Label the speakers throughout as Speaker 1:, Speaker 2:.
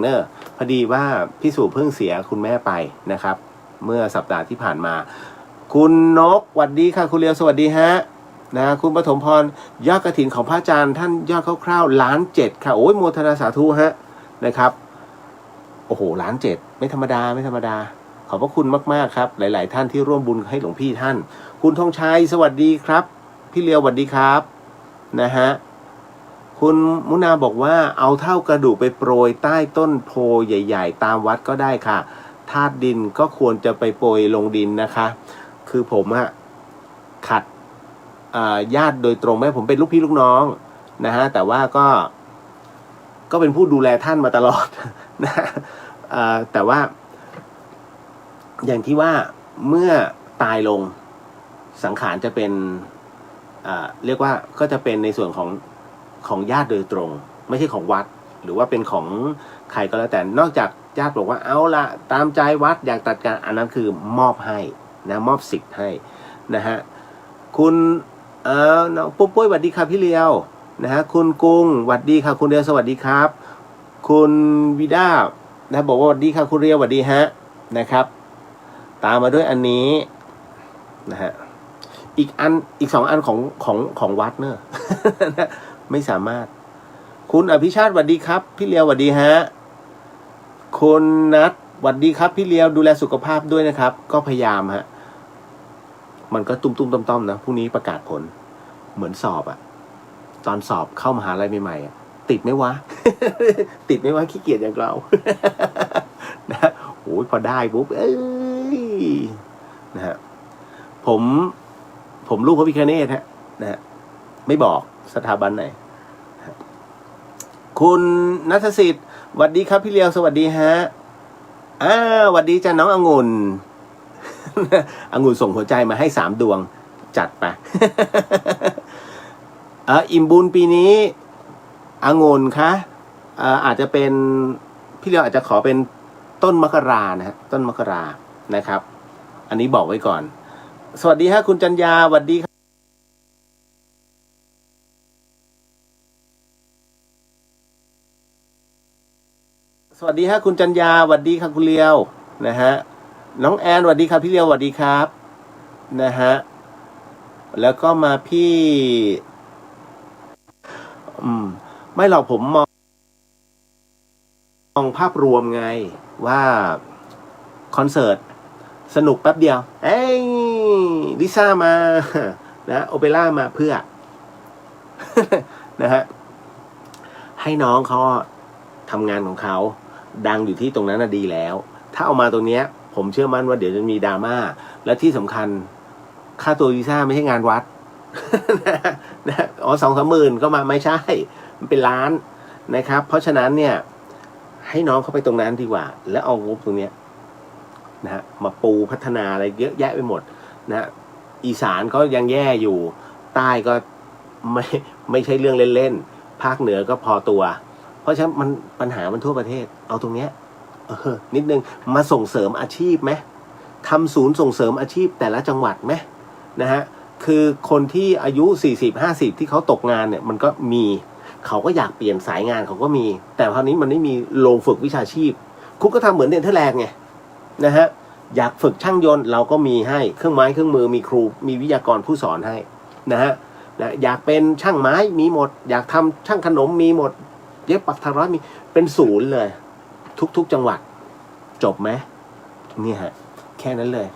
Speaker 1: เนอะพอดีว่าพี่สุเพิ่งเสียคุณแม่ไปนะครับ เมื่อสัปดาห์ที่ผ่านมา คุณนกสวัสดีค่ะคุณเลียวสวัสดีฮะนะคุณปฐมพรยอดกฐินของพระอาจารย์ท่านยอดคร่าวๆ1,700,000ค่ะโอ้ยโมทนาสาธุฮะนะครับโอ้โห1,700,000ไม่ธรรมดาไม่ธรรมดาขอบพระคุณมากๆครับหลายๆท่านที่ร่วมบุญให้หลวงพี่ท่านคุณธงชัยสวัสดีครับพี่เลียวสวัสดีครับนะฮะคุณมุนาบอกว่าเอาเท่ากระดูกไปโปรยใต้ต้นโพใหญ่ๆตามวัดก็ได้ค่ะธาตุดินก็ควรจะไปโปรยลงดินนะคะคือผมอะขัดญาติโดยตรงแม้ผมเป็นลูกพี่ลูกน้องนะฮะแต่ว่าก็เป็นผู้ดูแลท่านมาตลอดนะแต่ว่าอย่างที่ว่าเมื่อตายลงสังขารจะเป็นเรียกว่าก็จะเป็นในส่วนของญาติโดยตรงไม่ใช่ของวัดหรือว่าเป็นของใครก็แล้วแต่นอกจากญาติบอกว่าเอาละตามใจวัดอยากตัดการอันนั้นคือมอบให้นะมอบสิทธิ์ให้นะฮะคุณน้องปุ๊บปุ้ยสวัสดีครับพี่เลียวนะฮะคุณกุ้งสวัสดีครับคุณเรียวสวัสดีครับคุณวิด้านะบอกว่าสวัสดีครับคุณเรียวสวัสดีฮะนะครับตามมาด้วยอันนี้นะฮะอีก2 อันของวัดเนอะ ไม่สามารถคุณอภิชาติสวัสดีครับพี่เลียวสวัสดีฮะคุณนัทสวัสดีครับพี่เลียวดูแลสุขภาพด้วยนะครับก็พยายามฮะมันก็ตุ้มๆต้อมๆนะพรุ่งนี้ประกาศผลเหมือนสอบอะตอนสอบเข้ามหาลัยใหม่ๆติดไหมวะ ติดไหมวะขี้เกียจอย่างเรา นะโอ้ยพอได้ปุ๊บนะฮะผมลูกพระพิฆเนศฮะนะฮะไม่บอกสถาบันไหนคุณณัฐสิทธิ์สวัสดีครับพี่เลียวสวัสดีฮะสวัสดีจ้าน้ององุ่น องุ่นส่งหัวใจมาให้3 ดวงจัดไป อิ่มบุญปีนี้องุ่นคะอาจจะเป็นพี่เลียวอาจจะขอเป็นต้นมกรานะฮะต้นมกรานะครับอันนี้บอกไว้ก่อนสวัสดีฮะคุณจันยาสวัสดีครับสวัสดีฮะคุณจันยาสวัสดีครับคุณเลียวนะฮะน้องแอนสวัสดีครับพี่เลียวสวัสดีครับนะฮะแล้วก็มาพี่ไม่หรอกผมมองภาพรวมไงว่าคอนเสิร์ตสนุกแป๊บเดียวลิซ่ามานะโอเปร่ามาเพื่อ นะฮะให้น้องเขาทำงานของเขาดังอยู่ที่ตรงนั้นน่ะดีแล้วถ้าเอามาตรงเนี้ยผมเชื่อมั่นว่าเดี๋ยวจะมีดราม่าและที่สำคัญค่าตัวลิซ่าไม่ใช่งานวัด นะ2-3 หมื่นก็มาไม่ใช่มันเป็นล้านนะครับเพราะฉะนั้นเนี่ยให้น้องเข้าไปตรงนั้นดีกว่าแล้วเอางบตรงเนี้ยนะฮะมาปูพัฒนาอะไรเยอะแยะไปหมดนะอีสานก็ยังแย่อยู่ใต้ก็ไม่ใช่เรื่องเล่นๆภาคเหนือก็พอตัวเพราะฉะนั้นมันปัญหามันทั่วประเทศเอาตรงเนี้ยนิดนึงมาส่งเสริมอาชีพไหมทำศูนย์ส่งเสริมอาชีพแต่ละจังหวัดไหมนะฮะคือคนที่อายุ40-50ที่เขาตกงานเนี่ยมันก็มีเขาก็อยากเปลี่ยนสายงานเขาก็มีแต่คราวนี้มันไม่มีโรงฝึกวิชาชีพคุณก็ทำเหมือนเนเธอร์แลนด์ไงนะฮะอยากฝึกช่างยนต์เราก็มีให้เครื่องไม้เครื่องมือมีครูมีวิทยากรผู้สอนให้นะฮะอยากเป็นช่างไม้มีหมดอยากทำช่างขนมมีหมดเย็บปักถักร้อยมีเป็นศูนย์เลยทุกจังหวัดจบไหมนี่ฮะแค่นั้นเลย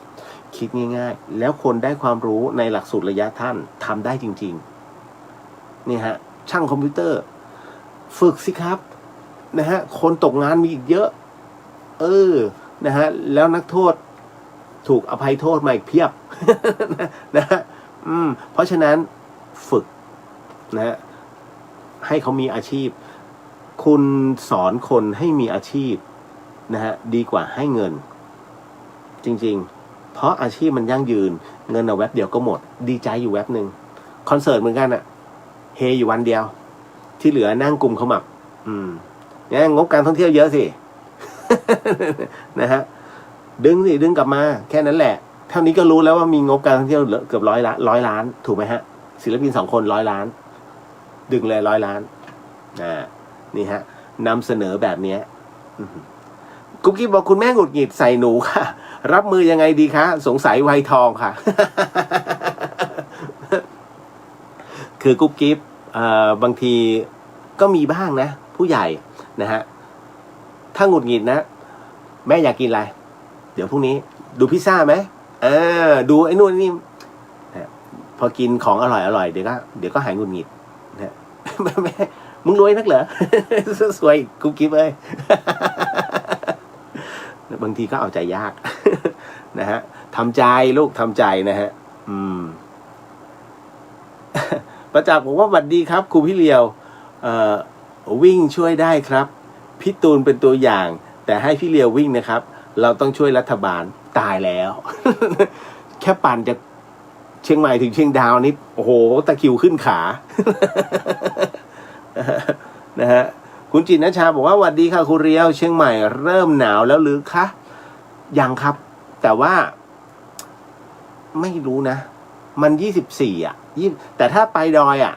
Speaker 1: คิดง่ายๆแล้วคนได้ความรู้ในหลักสูตรระยะท่านทำได้จริงๆนี่ฮะช่างคอมพิวเตอร์ฝึกสิครับนะฮะคนตกงานมีอีกเยอะนะฮะแล้วนักโทษถูกอภัยโทษมาอีกเพียบ นะฮะเพราะฉะนั้นฝึกนะฮะให้เขามีอาชีพคุณสอนคนให้มีอาชีพนะฮะดีกว่าให้เงินจริงๆเพราะอาชีพมันยั่งยืนเงินเอาแวบเดียวก็หมดดีใจอยู่แวบหนึ่งคอนเสิร์ตเหมือนกันอะเฮอยู่วันเดียวที่เหลือนั่งกลุ่มขมับเนี่ยงบการท่องเที่ยวเยอะสิ นะฮะดึงกลับมาแค่นั้นแหละเท่านี้ก็รู้แล้วว่ามีงบการท่องเที่ยวเกือบ100 ล้านถูกไหมฮะศิลปิน2 คน100 ล้านดึงเลย100 ล้านนี่ฮะนำเสนอแบบนี้ กุ๊กกิ๊บบอกคุณแม่หงุดหงิดใส่หนูค่ะรับมือยังไงดีคะสงสัยวัยทองค่ะ คือกุ๊กกิ๊บบางทีก็มีบ้างนะผู้ใหญ่นะฮะถ้าหงุดหงิดนะแม่อยากกินอะไรเดี๋ยวพรุ่งนี้ดูพิซซ่าไหมดูไอ้นู่นนี่พอกินของอร่อยเดี๋ยวก็หายหงุดหงิดนะแม่มึงรวยนักเหรอ สวยกุ๊กกิ๊บเอ้ย บางทีก็เอาใจยาก นะฮะทำใจลูกทำใจนะฮะประจักษ์บอกว่าสวัสดีครับครูพี่เลียววิ่งช่วยได้ครับพี่ตูนเป็นตัวอย่างแต่ให้พี่เลียววิ่งนะครับเราต้องช่วยรัฐบาลตายแล้ว แค่ปั่นจากเชียงใหม่ถึงเชียงดาวนี่โอ้โหตะคริวขึ้นขา นะฮะคุณจิตรณชาบอกว่าสวัสดีค่ะครูเรียวเชียงใหม่เริ่มหนาวแล้วหรือคะยังครับแต่ว่าไม่รู้นะมัน24อ่ะแต่ถ้าไปดอยอ่ะ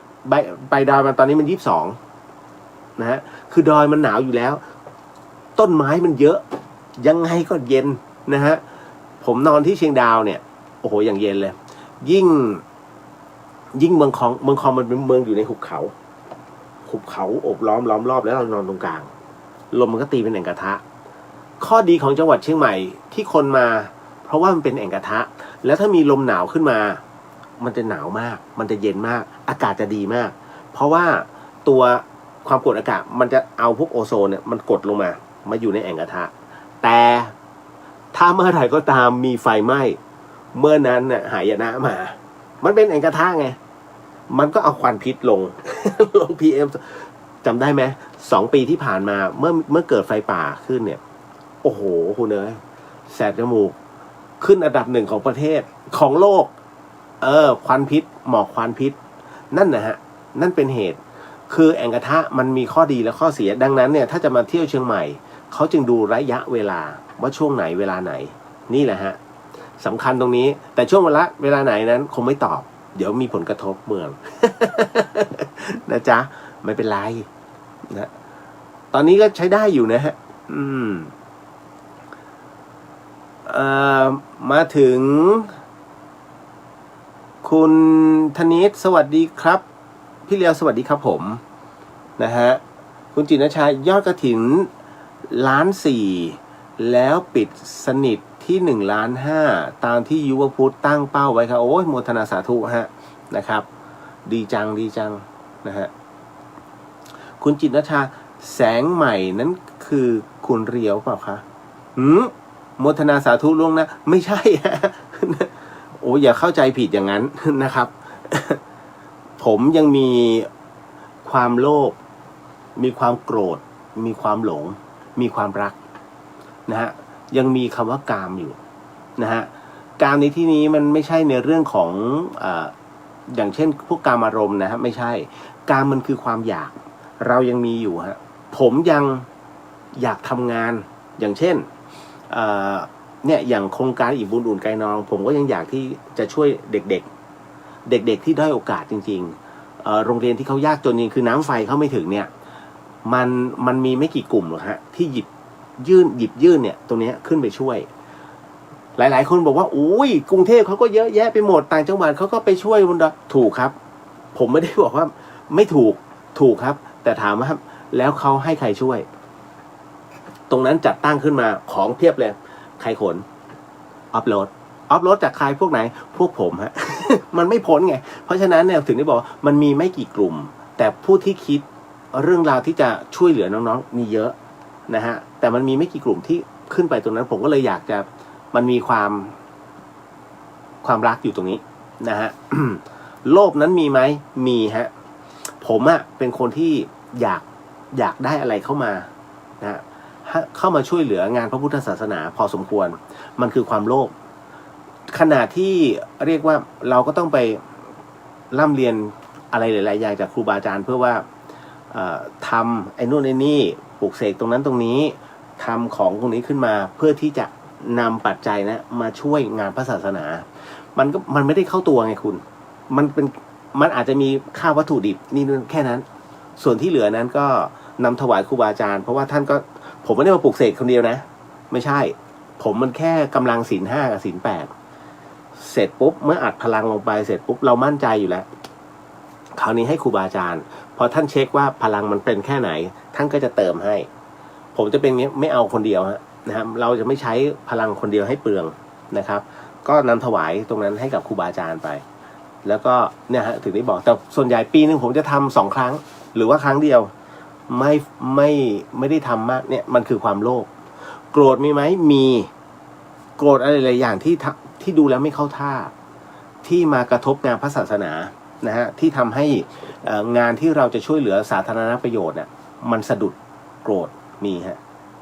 Speaker 1: ไปดอยมันตอนนี้มัน22นะฮะคือดอยมันหนาวอยู่แล้วต้นไม้มันเยอะยังไงก็เย็นนะฮะผมนอนที่เชียงดาวเนี่ยโอ้โหอย่างเย็นเลยยิ่งเมืองคองมันเป็นเมืองอยู่ในหุบเขาโอบล้อมรอบแล้วเรานอนตรงกลางลมมันก็ตีเป็นแอ่งกระทะข้อดีของจังหวัดเชียงใหม่ที่คนมาเพราะว่ามันเป็นแอ่งกระทะแล้วถ้ามีลมหนาวขึ้นมามันจะหนาวมากมันจะเย็นมากอากาศจะดีมากเพราะว่าตัวความกดอากาศมันจะเอาพวกโอโซนเนี่ยมันกดลงมาอยู่ในแอ่งกระทะแต่ถ้าเมื่อไหร่ก็ตามมีไฟไหม้เมื่อนั้นเนี่ยหายนะมามันเป็นแอ่งกระทะไงมันก็เอาควันพิษลง PM จำได้ไหม2 ปีที่ผ่านมาเมื่อเกิดไฟป่าขึ้นเนี่ยโอ้โหคุณเอ๋ยแสบจมูกขึ้นอันดับ1ของประเทศของโลกควันพิษหมอกควันพิษนั่นนะฮะนั่นเป็นเหตุคือแอ่งกระทะมันมีข้อดีและข้อเสียดังนั้นเนี่ยถ้าจะมาเที่ยวเชียงใหม่เขาจึงดูระยะเวลาว่าช่วงไหนเวลาไหนนี่แหละฮะสำคัญตรงนี้แต่ช่วงเวลาไหนนั้นคงไม่ตอบเดี๋ยวมีผลกระทบเมือง นะจ๊ะไม่เป็นไรนะตอนนี้ก็ใช้ได้อยู่นะฮะมาถึงคุณธนิตสวัสดีครับพี่เลียวสวัสดีครับผมนะฮะคุณจินชัยยอดกฐิน1,400,000แล้วปิดสนิทที่1,500,000ตามที่ยุวพุทธตั้งเป้าไว้ครับโอ้ยโมทนาสาธุฮะนะครับดีจังนะฮะคุณจินชัยแสงใหม่นั้นคือคุณเรียวเปล่าคะโมทนาสาธุล่วงนะไม่ใช่ฮะโอ้อย่าเข้าใจผิดอย่างนั้นนะครับ ผมยังมีความโลภมีความโกรธมีความหลงมีความรักนะฮะยังมีคำว่ากามอยู่นะฮะกามในที่นี้มันไม่ใช่ในเรื่องของอย่างเช่นพวกกามารมณ์นะฮะไม่ใช่กามมันคือความอยากเรายังมีอยู่ฮะผมยังอยากทำงานอย่างเช่นเนี่ยอย่างโครงการอิ่มบุญอุ่นไกลนองผมก็ยังอยากที่จะช่วยเด็กที่ด้อยโอกาสจริงๆโรงเรียนที่เขายากจนจริงคือน้ำไฟเขาไม่ถึงเนี่ยมันมีไม่กี่กลุ่มหรอกฮะที่หยิบยื่นเนี่ยตรงนี้ขึ้นไปช่วยหลายๆคนบอกว่าอุ้ยกรุงเทพเขาก็เยอะแยะไปหมดต่างจังหวัดเขาก็ไปช่วยบนดอยถูกครับผมไม่ได้บอกว่าไม่ถูกครับแต่ถามว่าแล้วเขาให้ใครช่วยตรงนั้นจัดตั้งขึ้นมาของเพียบเลยใครขนอัพโหลดจากใครพวกไหนพวกผมฮะ มันไม่พ้นไงเพราะฉะนั้นเนี่ยถึงได้บอกมันมีไม่กี่กลุ่มแต่ผู้ที่คิดเรื่องราวที่จะช่วยเหลือน้องๆมีเยอะนะฮะแต่มันมีไม่กี่กลุ่มที่ขึ้นไปตรงนั้นผมก็เลยอยากจะมันมีความรักอยู่ตรงนี้นะฮะ โลภนั้นมีไหมมีฮะผมอะเป็นคนที่อยากได้อะไรเข้ามานะเข้ามาช่วยเหลืองานพระพุทธศาสนาพอสมควรมันคือความโลภขณะที่เรียกว่าเราก็ต้องไปร่ำเรียนอะไรหลายๆอย่างจากครูบาอาจารย์เพื่อว่าทำไอ้นู่นไอ้นี่ปลูกเสกตรงนั้นตรงนี้ทำของตรงนี้ขึ้นมาเพื่อที่จะนำปัจจัยนะมาช่วยงานพระศาสนามันไม่ได้เข้าตัวไงคุณมันอาจจะมีค่าวัตถุดิบนี่แค่นั้นส่วนที่เหลือนั้นก็นำถวายครูบาอาจารย์เพราะว่าท่านก็ ผมไม่ได้มาปลุกเสกคนเดียวนะไม่ใช่ผมมันแค่กำลังศีล 5กับศีล 8เสร็จปุ๊บเมื่ออัดพลังลงไปเสร็จปุ๊บเรามั่นใจอยู่แล้วคราวนี้ให้ครูบาอาจารย์พอท่านเช็คว่าพลังมันเป็นแค่ไหนท่านก็จะเติมให้ผมจะเป็นเงี้ยไม่เอาคนเดียวนะครับเราจะไม่ใช้พลังคนเดียวให้เปลืองนะครับก็นำถวายตรงนั้นให้กับครูบาอาจารย์ไปแล้วก็เนี่ยฮะถึงได้บอกแต่ส่วนใหญ่ปีนึงผมจะทำ2 ครั้งหรือว่าครั้งเดียวไม่ได้ทำมากเนี่ยมันคือความโลภโกรธมีไหมมีโกรธอะไรหลายอย่างที่ดูแล้วไม่เข้าท่าที่มากระทบงานพระศาสนานะฮะที่ทำให้งานที่เราจะช่วยเหลือสาธารณประโยชน์เนี่ยมันสะดุดโกรธมีฮะ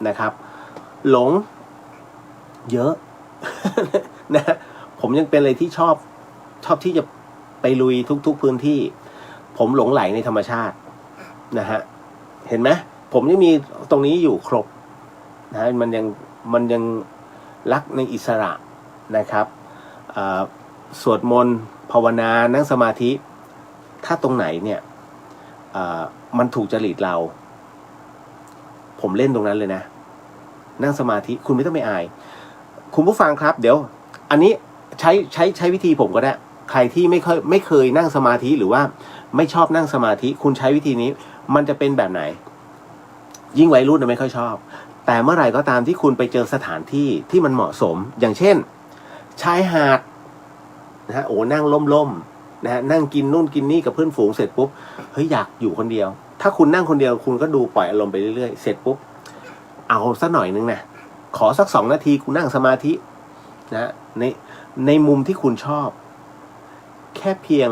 Speaker 1: นะครับหลงเยอะ นะผมยังเป็นอะไรที่ชอบที่จะไปลุยทุกพื้นที่ผมหลงไหลในธรรมชาตินะฮะเห็นไหมผมยังมีตรงนี้อยู่ครบนะมันยังรักในอิสระนะครับสวดมนต์ภาวนานั่งสมาธิถ้าตรงไหนเนี่ยมันถูกจริตเราผมเล่นตรงนั้นเลยนะนั่งสมาธิคุณไม่ต้องไปอายคุณผู้ฟังครับเดี๋ยวอันนี้ใช้วิธีผมก็ได้ใครที่ไม่เคยนั่งสมาธิหรือว่าไม่ชอบนั่งสมาธิคุณใช้วิธีนี้มันจะเป็นแบบไหนยิ่งวัยรุ่นไม่ค่อยชอบแต่เมื่อไหร่ก็ตามที่คุณไปเจอสถานที่ที่มันเหมาะสมอย่างเช่นชายหาดนะฮะโอ้นั่งล่มๆนะฮะนั่งกินนู่นกินนี่กับเพื่อนฝูงเสร็จปุ๊บเฮ้ยอยากอยู่คนเดียวถ้าคุณนั่งคนเดียวคุณก็ดูปล่อยอารมณ์ไปเรื่อยๆเสร็จปุ๊บเอาสักหน่อยนึงนะขอสัก2 นาทีคุณนั่งสมาธินะในมุมที่คุณชอบแค่เพียง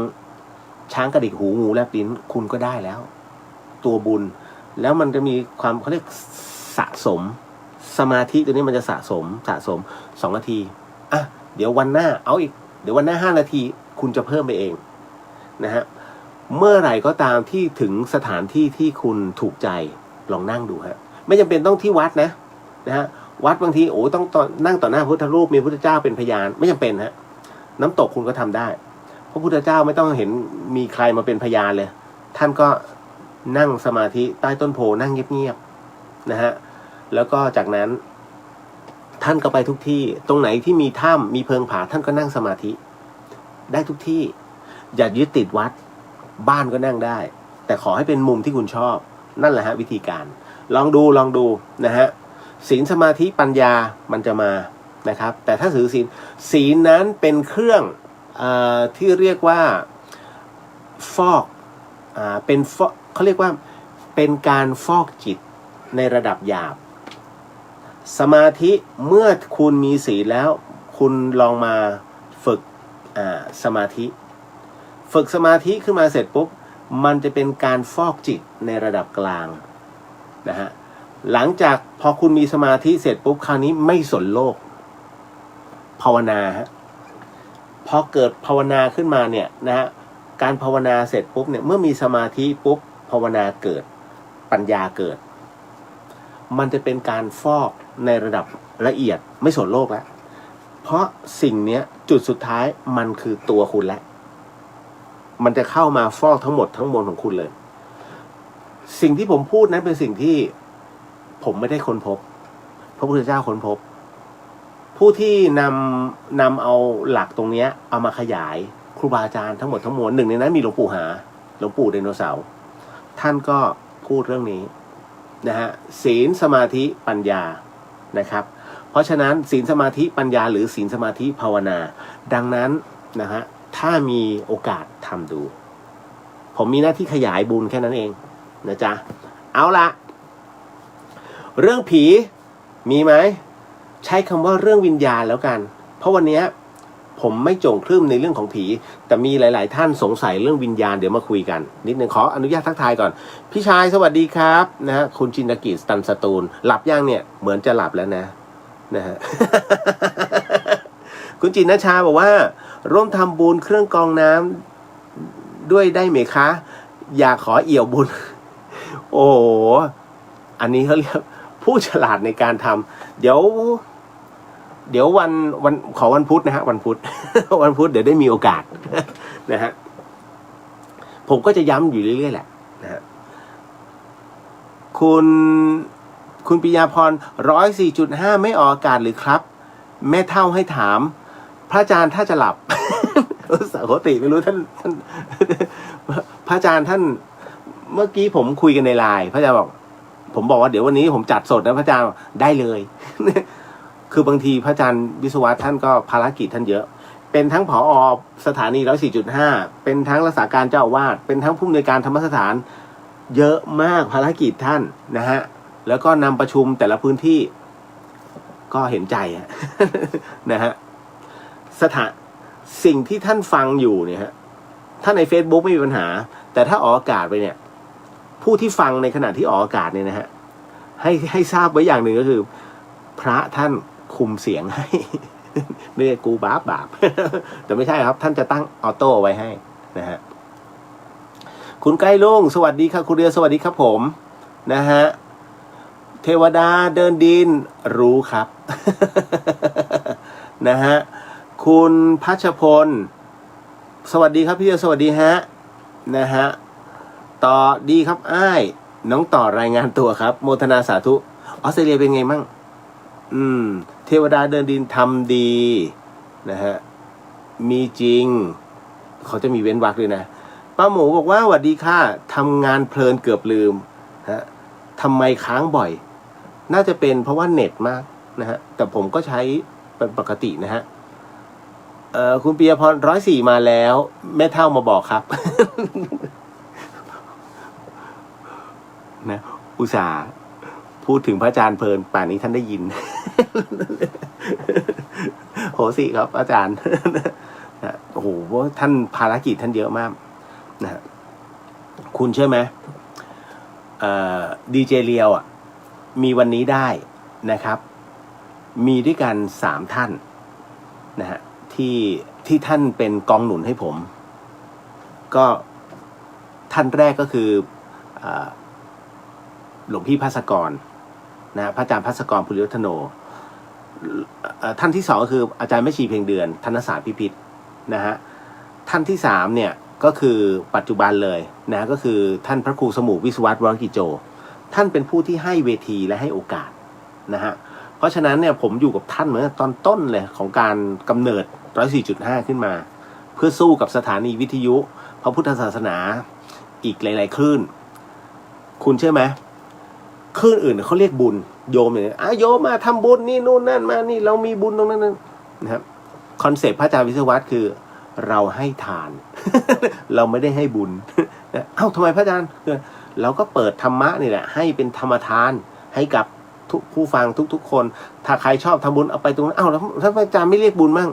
Speaker 1: ช้างกระดิกหูงูแลบลิ้นคุณก็ได้แล้วตัวบุญแล้วมันจะมีความเขาเรียกสะสมสมาธิตัวนี้มันจะสะสม2 นาทีอ่ะเดี๋ยววันหน้าเอาอีกเดี๋ยววันหน้า5 นาทีคุณจะเพิ่มไปเองนะฮะเมื่อไหร่ก็ตามที่ถึงสถานที่ที่คุณถูกใจลองนั่งดูฮะไม่จำเป็นต้องที่วัดนะฮะวัดบางทีโอ้ต้องนั่งต่อหน้าพุทธรูปมีพุทธเจ้าเป็นพยานไม่จำเป็นฮะน้ำตกคุณก็ทำได้พระพุทธเจ้าไม่ต้องเห็นมีใครมาเป็นพยานเลยท่านก็นั่งสมาธิใต้ต้นโพนั่งเงียบๆนะฮะแล้วก็จากนั้นท่านก็ไปทุกที่ตรงไหนที่มีถ้ำมีเพิงผาท่านก็นั่งสมาธิได้ทุกที่อย่ายึดติดวัดบ้านก็นั่งได้แต่ขอให้เป็นมุมที่คุณชอบนั่นแหละฮะวิธีการลองดูนะฮะศีลสมาธิปัญญามันจะมานะครับแต่ถ้าถือศีลนั้นเป็นเครื่องที่เรียกว่าฟอกเป็นเขาเรียกว่าเป็นการฟอกจิตในระดับหยาบสมาธิเมื่อคุณมีศีลแล้วคุณลองมาฝึกสมาธิขึ้นมาเสร็จปุ๊บมันจะเป็นการฟอกจิตในระดับกลางนะฮะหลังจากพอคุณมีสมาธิเสร็จปุ๊บคราวนี้ไม่สนโลกภาวนาฮะพอเกิดภาวนาขึ้นมาเนี่ยนะฮะการภาวนาเสร็จปุ๊บเนี่ยเมื่อมีสมาธิปุ๊บภาวนาเกิดปัญญาเกิดมันจะเป็นการฟอกในระดับละเอียดไม่สนโลกแล้วเพราะสิ่งเนี้ยจุดสุดท้ายมันคือตัวคุณแล้วมันจะเข้ามาฟอกทั้งหมดทั้งมวลของคุณเลยสิ่งที่ผมพูดนั้นเป็นสิ่งที่ผมไม่ได้ค้นพบพระพุทธเจ้าค้นพบผู้ที่นำเอาหลักตรงนี้เอามาขยายครูบาอาจารย์ทั้งหมดทั้งมวลหนึ่งในนั้นมีหลวงปู่หลวงปู่ไดโนเสาร์ท่านก็พูดเรื่องนี้นะฮะศีลสมาธิปัญญานะครับเพราะฉะนั้นศีลสมาธิปัญญาหรือศีลสมาธิภาวนาดังนั้นนะฮะถ้ามีโอกาสทำดูผมมีหน้าที่ขยายบุญแค่นั้นเองนะจ๊ะเอาละเรื่องผีมีไหมใช้คำว่าเรื่องวิญญาณแล้วกันเพราะวันนี้ผมไม่โจงครึ่มในเรื่องของผีแต่มีหลายๆท่านสงสัยเรื่องวิญญาณเดี๋ยวมาคุยกันนิดนึงขออนุญาตทักทายก่อนพี่ชายสวัสดีครับนะฮะคุณจินตกิจสตันสตูลหลับย่างเนี่ยเหมือนจะหลับแล้วนะฮะ คุณจินนชาบอกว่าร่วมทำบุญเครื่องกรองน้ำด้วยได้ไหมคะอยากขอเอี่ยวบุญ โอ้อันนี้เขาเรียกผู้ฉลาดในการทำเดี๋ยววันขอวันพุธนะฮะวันพุธ วันพุธเดี๋ยวได้มีโอกาส นะฮะผมก็จะย้ำอยู่เรื่อยๆแหละนะฮะ คุณปิยาพร104.5ไม่ออกอากาศหรือครับแม่เท่าให้ถามพระอาจารย์ถ้าจะหลับ สังโฆติไม่รู้ท่านพระอาจารย์ท่านเมื่อกี้ผมคุยกันในไลน์พระอาจารย์บอกผมบอกว่าเดี๋ยววันนี้ผมจัดสดนะพระอาจารย์ได้เลย คือบางทีพระอาจารย์วิศวะท่านก็ภารกิจท่านเยอะเป็นทั้งผอ.สถานี104.5เป็นทั้งรักษาการเจ้าอาวาสเป็นทั้งผู้อำนวยการธรรมสถานเยอะมากภารกิจท่านนะฮะแล้วก็นำประชุมแต่ละพื้นที่ก็เห็นใจ นะฮะสิ่งที่ท่านฟังอยู่เนี่ยฮะถ้าใน Facebook ไม่มีปัญหาแต่ถ้าออกอากาศไปเนี่ยผู้ที่ฟังในขณะที่ออกอากาศเนี่ยนะฮะให้ทราบไว้อย่างหนึ่งก็คือพระท่านคุมเสียงให้ เนี่ยกูบาป แต่ไม่ใช่ครับท่านจะตั้งออโต้ไว้ให้นะฮะคุณใกล้ลุงสวัสดีครับคุณเรียสวัสดีครับผมนะฮะเทวดาเดินดินรู้ครับ นะฮะคุณพัชพลสวัสดีครับพี่เดียวสวัสดีฮะนะฮะต่อดีครับอ้ายน้องต่อรายงานตัวครับโมทนาสาธุออสเตรเลียเป็นไงมั่งเทวดาเดินดินทำดีนะฮะมีจริงเขาจะมีเว้นวรรคด้วยนะป้าหมูบอกว่าสวัสดีค่ะทำงานเพลินเกือบลืมฮะทำไมค้างบ่อยน่าจะเป็นเพราะว่าเน็ตมากนะฮะแต่ผมก็ใช้เป็นปกตินะฮะคุณปิยพร104มาแล้วแม่เท่ามาบอกครับ นะอุตส่าห์พูดถึงพระอาจารย์เพลินป่านนี้ท่านได้ยิน โหสิครับอาจารย์ โอ้โหท่านภารกิจท่านเยอะมากนะคุณเชื่อไหมดีเจเรียวอ่ะมีวันนี้ได้นะครับ มีด้วยกัน3ท่านนะฮะที่ท่านเป็นกองหนุนให้ผมก็ท่านแรกก็คือหลวงพี่ภัสกรนะพระอาจารย์ภัสกรภูริวัฒโนท่านที่2ก็คืออาจารย์แม่ชีเพียงเดือนธนสารพิพิธนะฮะท่านที่3เนี่ยก็คือปัจจุบันเลยนะก็คือท่านพระครูสมุวิศวัตวรกิจโจท่านเป็นผู้ที่ให้เวทีและให้โอกาสนะฮะเพราะฉะนั้นเนี่ยผมอยู่กับท่านเหมือนตอนต้นเลยของการกำเนิด104.5ขึ้นมาเพื่อสู้กับสถานีวิทยุพระพุทธศาสนาอีกหลายๆคลื่นคุณเชื่อไหมคลื่นอื่นเขาเรียกบุญโยมอย่างนี้โยมมาทำบุญนี่นู่นนั่นมานี่เรามีบุญตรงนั้นนะครับคอนเซปต์พระอาจารย์วิศวัตคือเราให้ทาน เราไม่ได้ให้บุญ ทำไมพระอาจารย์เราก็เปิดธรรมะนี่แหละให้เป็นธรรมทานให้กับทุกผู้ฟังทุกคนถ้าใครชอบทำบุญเอาไปตรงนั้นแล้วท่านอาจารย์ไม่เรียกบุญมั่ง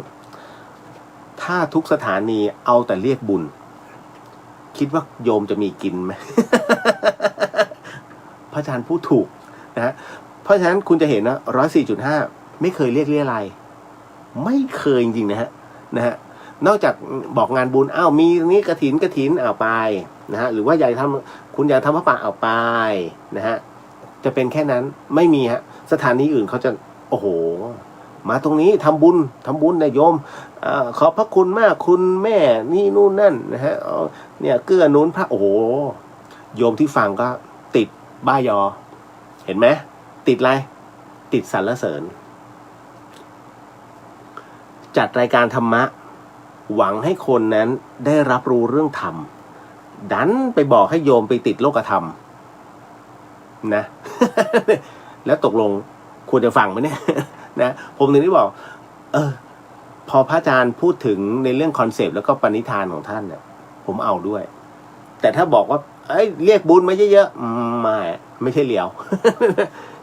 Speaker 1: ถ้าทุกสถานีเอาแต่เรียกบุญคิดว่าโยมจะมีกินไหม พระอาจารย์พูดถูกนะฮะเพราะฉะนั้นคุณจะเห็นนะ104.5ไม่เคยเรียกอะไรไม่เคยจริงๆนะฮะนอกจากบอกงานบุญมีตรงนี้กฐินไปนะฮะหรือว่าอยากทำคุณอยากทำพระป่าไปนะฮะจะเป็นแค่นั้นไม่มีฮะสถานีอื่นเขาจะโอ้โหมาตรงนี้ทำบุญนะโยมขอบพระคุณมากคุณแม่นี่นู่นนั่นนะฮะเนี่ยเกื้อหนุนพระโอ้โหโยมที่ฟังก็ติดบ้ายอเห็นไหมติดอะไรติดสรรเสริญจัดรายการธรรมะหวังให้คนนั้นได้รับรู้เรื่องธรรมดันไปบอกให้โยมไปติดโลกธรรมนะ แล้วตกลงควรจะฟังไหมเนี่ย นะผมถึงได้บอกพอพระอาจารย์พูดถึงในเรื่องคอนเซปต์แล้วก็ปณิธานของท่านเนี่ยผมเอาด้วยแต่ถ้าบอกว่าเรียกบุญมาเยอะๆไม่ใช่เลียว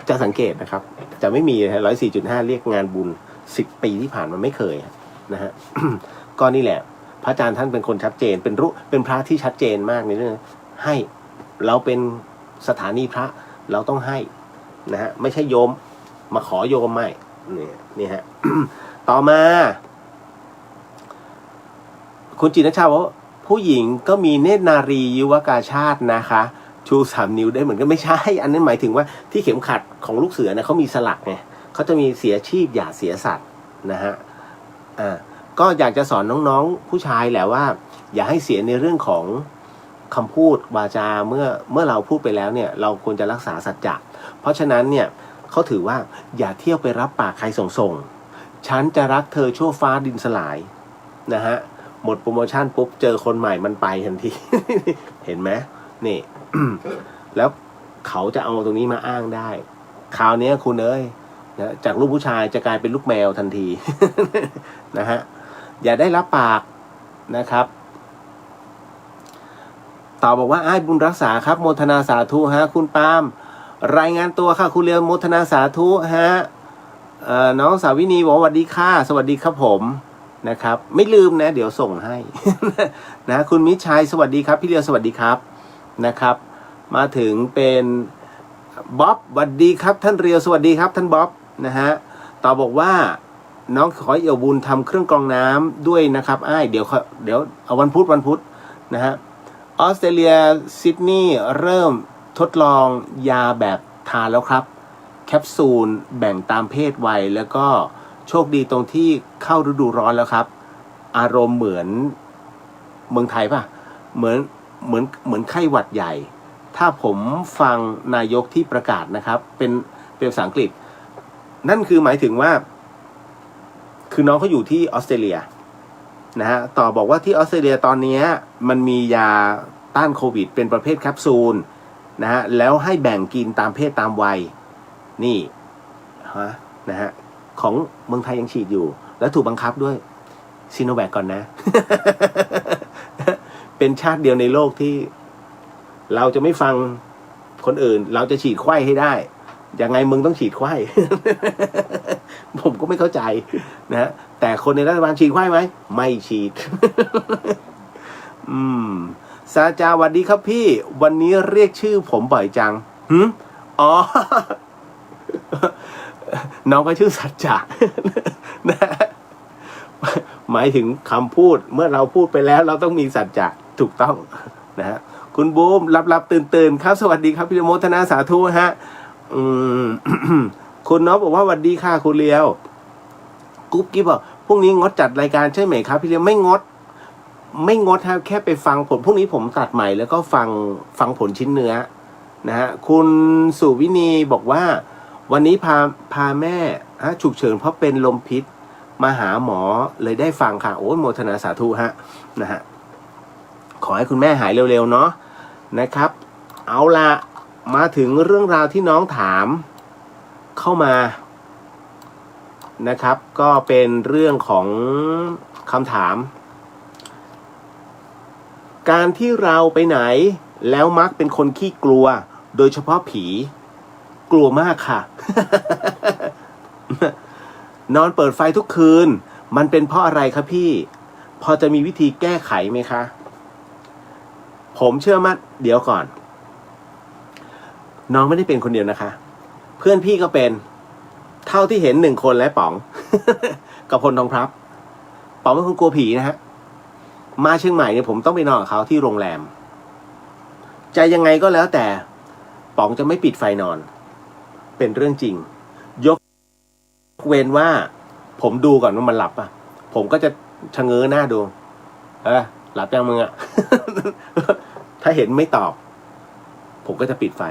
Speaker 1: จะสังเกตนะครับจะไม่มี104.5เรียกงานบุญ10 ปีที่ผ่านมาไม่เคยนะฮะ ก็นี่แหละพระอาจารย์ท่านเป็นคนชัดเจนเป็นพระที่ชัดเจนมากในเรื่องให้เราเป็นสถานีพระเราต้องให้นะฮะไม่ใช่โยมมาขอโยมไม่นี่ฮะ ต่อมาคุณจินชาบอกว่าผู้หญิงก็มีเนตรนารียุวกาชาตินะคะชู3 นิ้วได้เหมือนกันไม่ใช่อันนั้นหมายถึงว่าที่เข็มขัดของลูกเสือเนี่ยเขามีสลักไงเขาจะมีเสียชีพอย่าเสียสัตว์นะฮะก็อยากจะสอนน้องๆผู้ชายแหละว่าอย่าให้เสียในเรื่องของ คำพูดวาจาเมื่อเราพูดไปแล้วเนี่ยเราควรจะรักษาสัจจะเพราะฉะนั้นเนี่ยเขาถือว่าอย่าเที่ยวไปรับปากใครส่งฉันจะรักเธอชั่วฟ้าดินสลายนะฮะหมดโปรโมชั่นปุ๊บเจอคนใหม่มันไปทันที เห็นไหมนี่ แล้วเขาจะเอาตรงนี้มาอ้างได้คราวนี้คุณเอ้ยนะจากลูกผู้ชายจะกลายเป็นลูกแมวทันที นะฮะอย่าได้รับปากนะครับต่อบอกว่าอ้ายบุญรักษาครับโมทนาสาธุฮะคุณปาล์มรายงานตัวค่ะคุณเรียวโมทนาสาธุฮะน้องสาวินีบอกสวัสดีค่ะสวัสดีครับผมนะครับไม่ลืมนะเดี๋ยวส่งให้ นะคุณมิชัยสวัสดีครับพี่เรียวสวัสดีครับนะครับมาถึงเป็นบ๊อบสวัสดีครับท่านเรียวสวัสดีครับท่านบ๊อบนะฮะต่อบอกว่าน้องขอเอี่ยวบุญทำเครื่องกรองน้ำด้วยนะครับอ้ายเดี๋ยวเอาวันพุธนะฮะออสเตรเลียซิดนีย์เริ่มทดลองยาแบบทานแล้วครับแคปซูลแบ่งตามเพศวัยแล้วก็โชคดีตรงที่เข้าฤดูร้อนแล้วครับอารมณ์เหมือนเมืองไทยป่ะเหมือนไข้หวัดใหญ่ถ้าผมฟังนายกที่ประกาศนะครับเป็นภาษาอังกฤษนั่นคือหมายถึงว่าคือน้องเขาอยู่ที่ออสเตรเลียนะฮะต่อบอกว่าที่ออสเตรเลียตอนนี้มันมียาต้านโควิดเป็นประเภทแคปซูลนะฮะแล้วให้แบ่งกินตามเพศตามวัยนี่นะฮะของเมืองไทยยังฉีดอยู่แล้วถูกบังคับด้วยซิโนแวคก่อนนะ เป็นชาติเดียวในโลกที่เราจะไม่ฟังคนอื่นเราจะฉีดไข้ให้ได้ยังไงมึงต้องฉีดไข้ ผมก็ไม่เข้าใจนะแต่คนในรัฐบาลฉีดไข้ไหมไม่ฉีด ซาจาวัสดีครับพี่วันนี้เรียกชื่อผมบ่อยจังอ๋อ น้องก็ชื่อสัจจะ นะหมายถึงคำพูดเมื่อเราพูดไปแล้วเราต้องมีสัจจะถูกต้องนะฮะคุณบูมรับตื่นครับสวัสดีครับพี่โมทนาสาธุฮะคุณน้องบอกว่าสวัสดีค่ะคุณเลียวกุ๊บกิ๊บบอกพรุ่งนี้งดจัดรายการใช่ไหมครับพี่เลียวไม่งดครับแค่ไปฟังผลพรุ่งนี้ผมตัดใหม่แล้วก็ฟังผลชิ้นเนื้อนะฮะคุณสุวินีบอกว่าวันนี้พาแม่ฉุกเฉินเพราะเป็นลมพิษมาหาหมอเลยได้ฟังค่ะโอ้โมทนาสาธุฮะนะฮะขอให้คุณแม่หายเร็วๆเนาะนะครับเอาละมาถึงเรื่องราวที่น้องถามเข้ามานะครับก็เป็นเรื่องของคำถามการที่เราไปไหนแล้วมักเป็นคนขี้กลัวโดยเฉพาะผีกลัวมากค่ะ นอนเปิดไฟทุกคืนมันเป็นเพราะอะไรครับพี่พอจะมีวิธีแก้ไขไหมคะผมเชื่อมั่นเดี๋ยวก่อนน้องไม่ได้เป็นคนเดียวนะคะเพื่อนพี่ก็เป็นเท่าที่เห็น1 คนและป๋อง กับพลทองพลับป๋องเป็นคนกลัวผีนะฮะมาเชียงใหม่เนี่ยผมต้องไปนอนกับเขาที่โรงแรมจะยังไงก็แล้วแต่ป๋องจะไม่ปิดไฟนอนเป็นเรื่องจริงยกเว้นว่าผมดูก่อนว่ามันหลับอ่ะผมก็จะชะเง้อหน้าดูหลับยังมึงอ่ะ ถ้าเห็นไม่ตอบผมก็จะปิดไฟ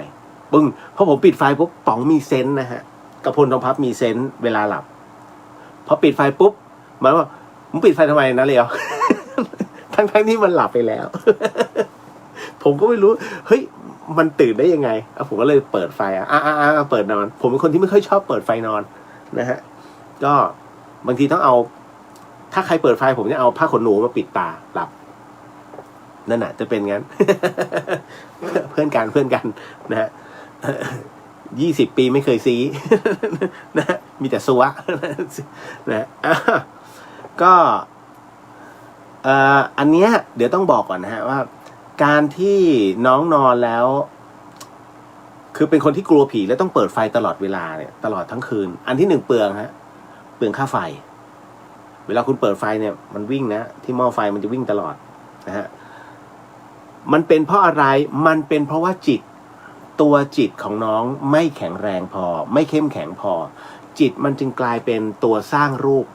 Speaker 1: ปึ้งพอผมปิดไฟปุ๊บป๋องมีเซนส์นะฮะกับพลทองพับมีเซนส์เวลาหลับพอปิดไฟปุ๊บมันว่ามึงปิดไฟทำไมนะเลียว ทั้งที่มันหลับไปแล้ว ผมก็ไม่รู้เฮ้ยมันตื่นได้ยังไงผมก็เลยเปิดไฟเปิดนอนผมเป็นคนที่ไม่ค่อยชอบเปิดไฟนอนนะฮะก็บางทีต้องเอาถ้าใครเปิดไฟผมจะเอาผ้าขนหนูมาปิดตาหลับนั่นน่ะจะเป็นงั้น เพื่อนกันนะฮะ20 ปีไม่เคยซี นะมีแต่ซัว นะก็อันเนี้ยเดี๋ยวต้องบอกก่อนนะฮะว่าการที่น้องนอนแล้วคือเป็นคนที่กลัวผีแล้วต้องเปิดไฟตลอดเวลาเนี่ยตลอดทั้งคืนอันที่1เปลืองค่าไฟเวลาคุณเปิดไฟเนี่ยมันวิ่งนะที่หม้อไฟมันจะวิ่งตลอดนะฮะมันเป็นเพราะอะไรมันเป็นเพราะว่าตัวจิตของน้องไม่แข็งแรงพอไม่เข้มแข็งพอจิตมันจึงกลายเป็นตัวสร้างรูป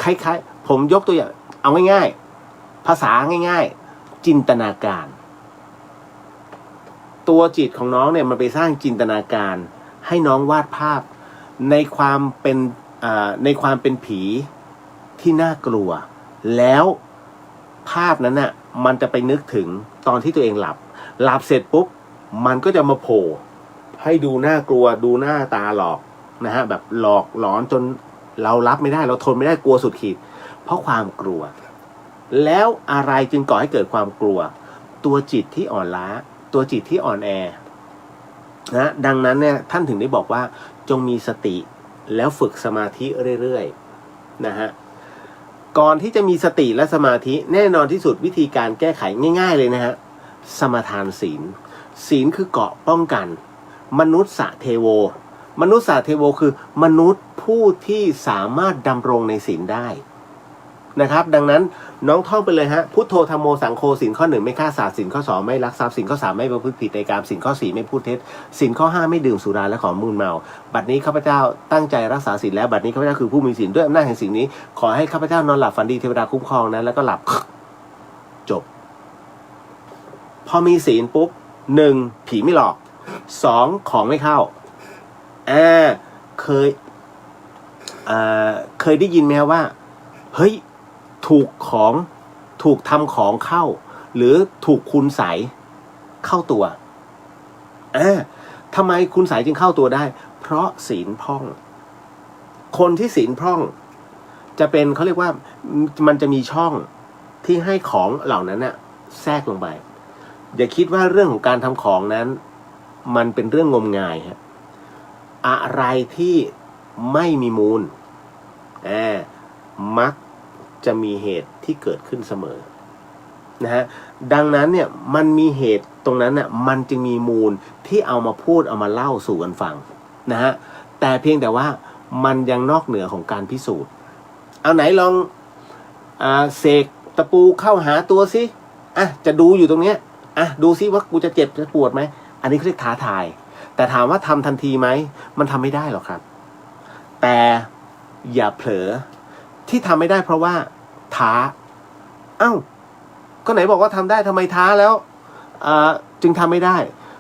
Speaker 1: คล้ายๆผมยกตัวอย่างเอาง่ายๆภาษาง่ายๆจินตนาการ ตัวจิตของน้องเนี่ยมันไปสร้างจินตนาการให้น้องวาดภาพในความเป็นผีที่น่ากลัวแล้วภาพนั้นน่ะมันจะไปนึกถึงตอนที่ตัวเองหลับเสร็จปุ๊บมันก็จะมาโผล่ให้ดูน่ากลัวดูหน้าตาหลอกนะฮะแบบหลอกหลอนจนเรารับไม่ได้เราทนไม่ได้กลัวสุดขีดเพราะความกลัวแล้วอะไรจึงก่อให้เกิดความกลัวตัวจิตที่อ่อนล้าตัวจิตที่อ่อนแอนะดังนั้นเนี่ยท่านถึงได้บอกว่าจงมีสติแล้วฝึกสมาธิเรื่อยๆนะฮะก่อนที่จะมีสติและสมาธิแน่นอนที่สุดวิธีการแก้ไขง่ายๆเลยนะฮะสมทานศีลคือเกราะป้องกันมนุษย์สะเทโวคือมนุษย์ผู้ที่สามารถดำรงในศีลได้นะครับดังนั้นน้องท่องไปเลยฮะพุทโธธัมโมสังโฆศีลข้อ 1ไม่ฆ่าสัตว์ศีลข้อ 2ไม่ลักทรัพย์ศีลข้อ 3ไม่ประพฤติผิดในกามศีลข้อ 4ไม่พูดเท็จศีลข้อ 5ไม่ดื่มสุราและของมึนเมาบัดนี้ข้าพเจ้าตั้งใจรักษาศีลแล้วบัดนี้ข้าพเจ้าคือผู้มีศีลด้วยอำนาจแห่งสิ่งนี้ขอให้ข้าพเจ้านอนหลับฝันดีเทวดาคุ้มครองนะแล้วก็หลับจบพอมีศีลปุ๊บ1ผีไม่หลอก2ของไม่เข้าเคยได้ยินไหมว่าเฮ้ยถูกทำของเข้าหรือถูกคุณใสเข้าตัวทำไมคุณใสจึงเข้าตัวได้เพราะศีลพร่องคนที่ศีลพร่องจะเป็นเขาเรียกว่ามันจะมีช่องที่ให้ของเหล่านั้นน่ะแทรกลงไปอย่าคิดว่าเรื่องของการทำของนั้นมันเป็นเรื่องงมงายฮะอะไรที่ไม่มีมูลมักจะมีเหตุที่เกิดขึ้นเสมอนะฮะดังนั้นเนี่ยมันมีเหตุตรงนั้นน่ะมันจึงมีมูลที่เอามาพูดเอามาเล่าสู่กันฟังนะฮะแต่เพียงแต่ว่ามันยังนอกเหนือของการพิสูจน์เอาไหนลองเสกตะปูเข้าหาตัวสิจะดูอยู่ตรงเนี้ยดูซิว่ากูจะเจ็บจะปวดไหมอันนี้เขาเรียกท้าทายแต่ถามว่าทำทันทีไหมมันทำไม่ได้หรอกครับแต่อย่าเผลอที่ทำไม่ได้เพราะว่าท้าก็ไหนบอกว่าทำได้ทำไมท้าแล้วจึงทำไม่ได้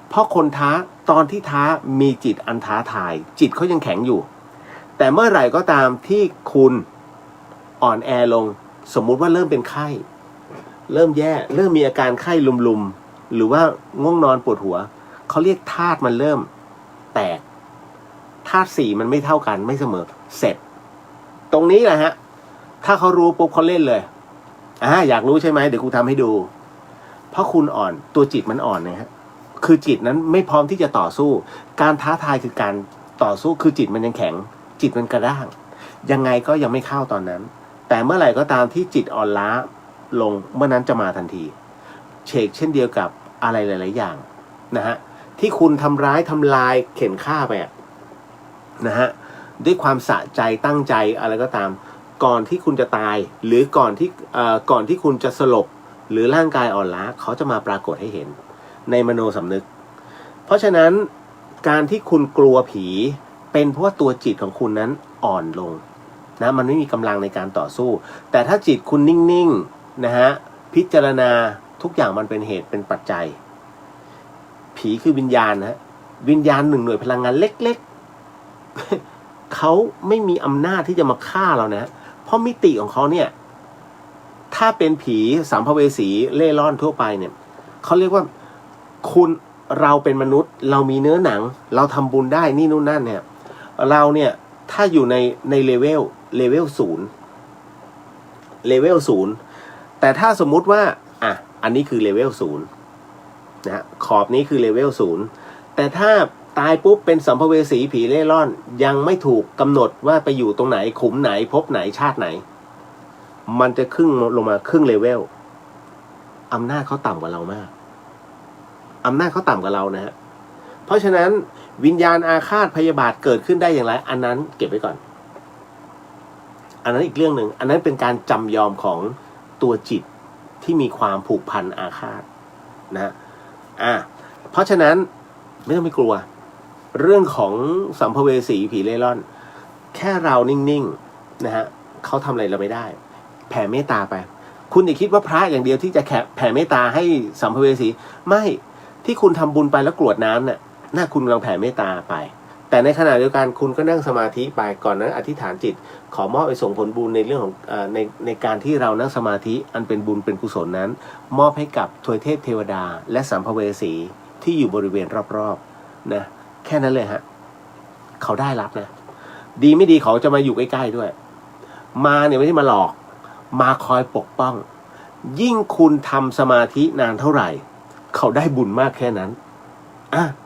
Speaker 1: เพราะคนท้าตอนที่ท้ามีจิตอันท้าทายจิตเขายังแข็งอยู่แต่เมื่อไหร่ก็ตามที่คุณอ่อนแอลงสมมุติว่าเริ่มเป็นไข้เริ่มแย่เริ่มมีอาการไข้ลุมๆหรือว่าง่วงนอนปวดหัวเขาเรียกธาตุมันเริ่มแตกธาตุ4มันไม่เท่ากันไม่เสมอเสร็จตรงนี้แหละฮะถ้าเขารู้ปุ๊บเขาเล่นเลยอยากรู้ใช่ไหมเดี๋ยวกูทำให้ดูเพราะคุณอ่อนตัวจิตมันอ่อนนะฮะคือจิตนั้นไม่พร้อมที่จะต่อสู้การท้าทายคือการต่อสู้คือจิตมันยังแข็งจิตมันกระด้างยังไงก็ยังไม่เข้าตอนนั้นแต่เมื่อไหร่ก็ตามที่จิตอ่อนล้าลงเมื่อนั้นจะมาทันทีเช่นเดียวกับอะไรหลายๆอย่างนะฮะที่คุณทำร้ายทำลายเข็นฆ่าไปนะฮะด้วยความสะใจตั้งใจอะไรก็ตามก่อนที่คุณจะตายหรือก่อนที่คุณจะสลบหรือร่างกายอ่อนล้าเขาจะมาปรากฏให้เห็นในมโนสำนึกเพราะฉะนั้นการที่คุณกลัวผีเป็นเพราะว่าตัวจิตของคุณนั้นอ่อนลงนะมันไม่มีกำลังในการต่อสู้แต่ถ้าจิตคุณนิ่งๆนะฮะพิจารณาทุกอย่างมันเป็นเหตุเป็นปัจจัยผีคือวิญญาณนะวิญญาณหนึ่งหน่วยพลังงานเล็กๆ เขาไม่มีอำนาจที่จะมาฆ่าเรานะเพราะมิติของเขาเนี่ยถ้าเป็นผีสัมภเวสีเล่ร่อนทั่วไปเนี่ยเขาเรียกว่าเราเป็นมนุษย์เรามีเนื้อหนังเราทำบุญได้นี่นู่นนั่นเนี่ยเราเนี่ยถ้าอยู่ในเลเวล0แต่ถ้าสมมุติว่าอันนี้คือเลเวล0นะขอบนี้คือเลเวล0แต่ถ้าตายปุ๊บเป็นสัมภเวสีผีเล่ร่อนยังไม่ถูกกำหนดว่าไปอยู่ตรงไหนขุมไหนภพไหนชาติไหนมันจะลงมาครึ่งเลเวลอำนาจเขาต่ำกว่าเรามากอำนาจเขาต่ำกว่าเรานะฮะเพราะฉะนั้นวิญญาณอาฆาตพยาบาทเกิดขึ้นได้อย่างไรอันนั้นเก็บไว้ก่อนอันนั้นอีกเรื่องหนึ่งอันนั้นเป็นการจำยอมของตัวจิตที่มีความผูกพันอาฆาตนะเพราะฉะนั้นไม่ต้องไปกลัวเรื่องของสัมภเวสีผีเล่ร่อนแค่เรานิ่งๆนะฮะเขาทำอะไรเราไม่ได้แผ่เมตตาไปคุณอย่าคิดว่าพระอย่างเดียวที่จะแผ่เมตตาให้สัมภเวสีไม่ ที่คุณทำบุญไปแล้วกรวดน้ำเนี่ยน่าคุณกำลังแผ่เมตตาไปแต่ในขณะเดียวกันคุณก็นั่งสมาธิไปก่อนนั้นอธิษฐานจิตขอมอบไปส่งผลบุญในเรื่องของในการที่เรานั่งสมาธิอันเป็นบุญเป็นกุศลนั้นมอบให้กับทวยเทพเทวดาและสัมภเวสีที่อยู่บริเวณรอบๆนะแค่นั้นเลยฮะเขาได้รับนะดีไม่ดีเขาจะมาอยู่ใกล้ๆด้วยมาเนี่ยไม่ได้มาหลอกมาคอยปกป้องยิ่งคุณทำสมาธินานเท่าไหร่เขาได้บุญมากแค่นั้น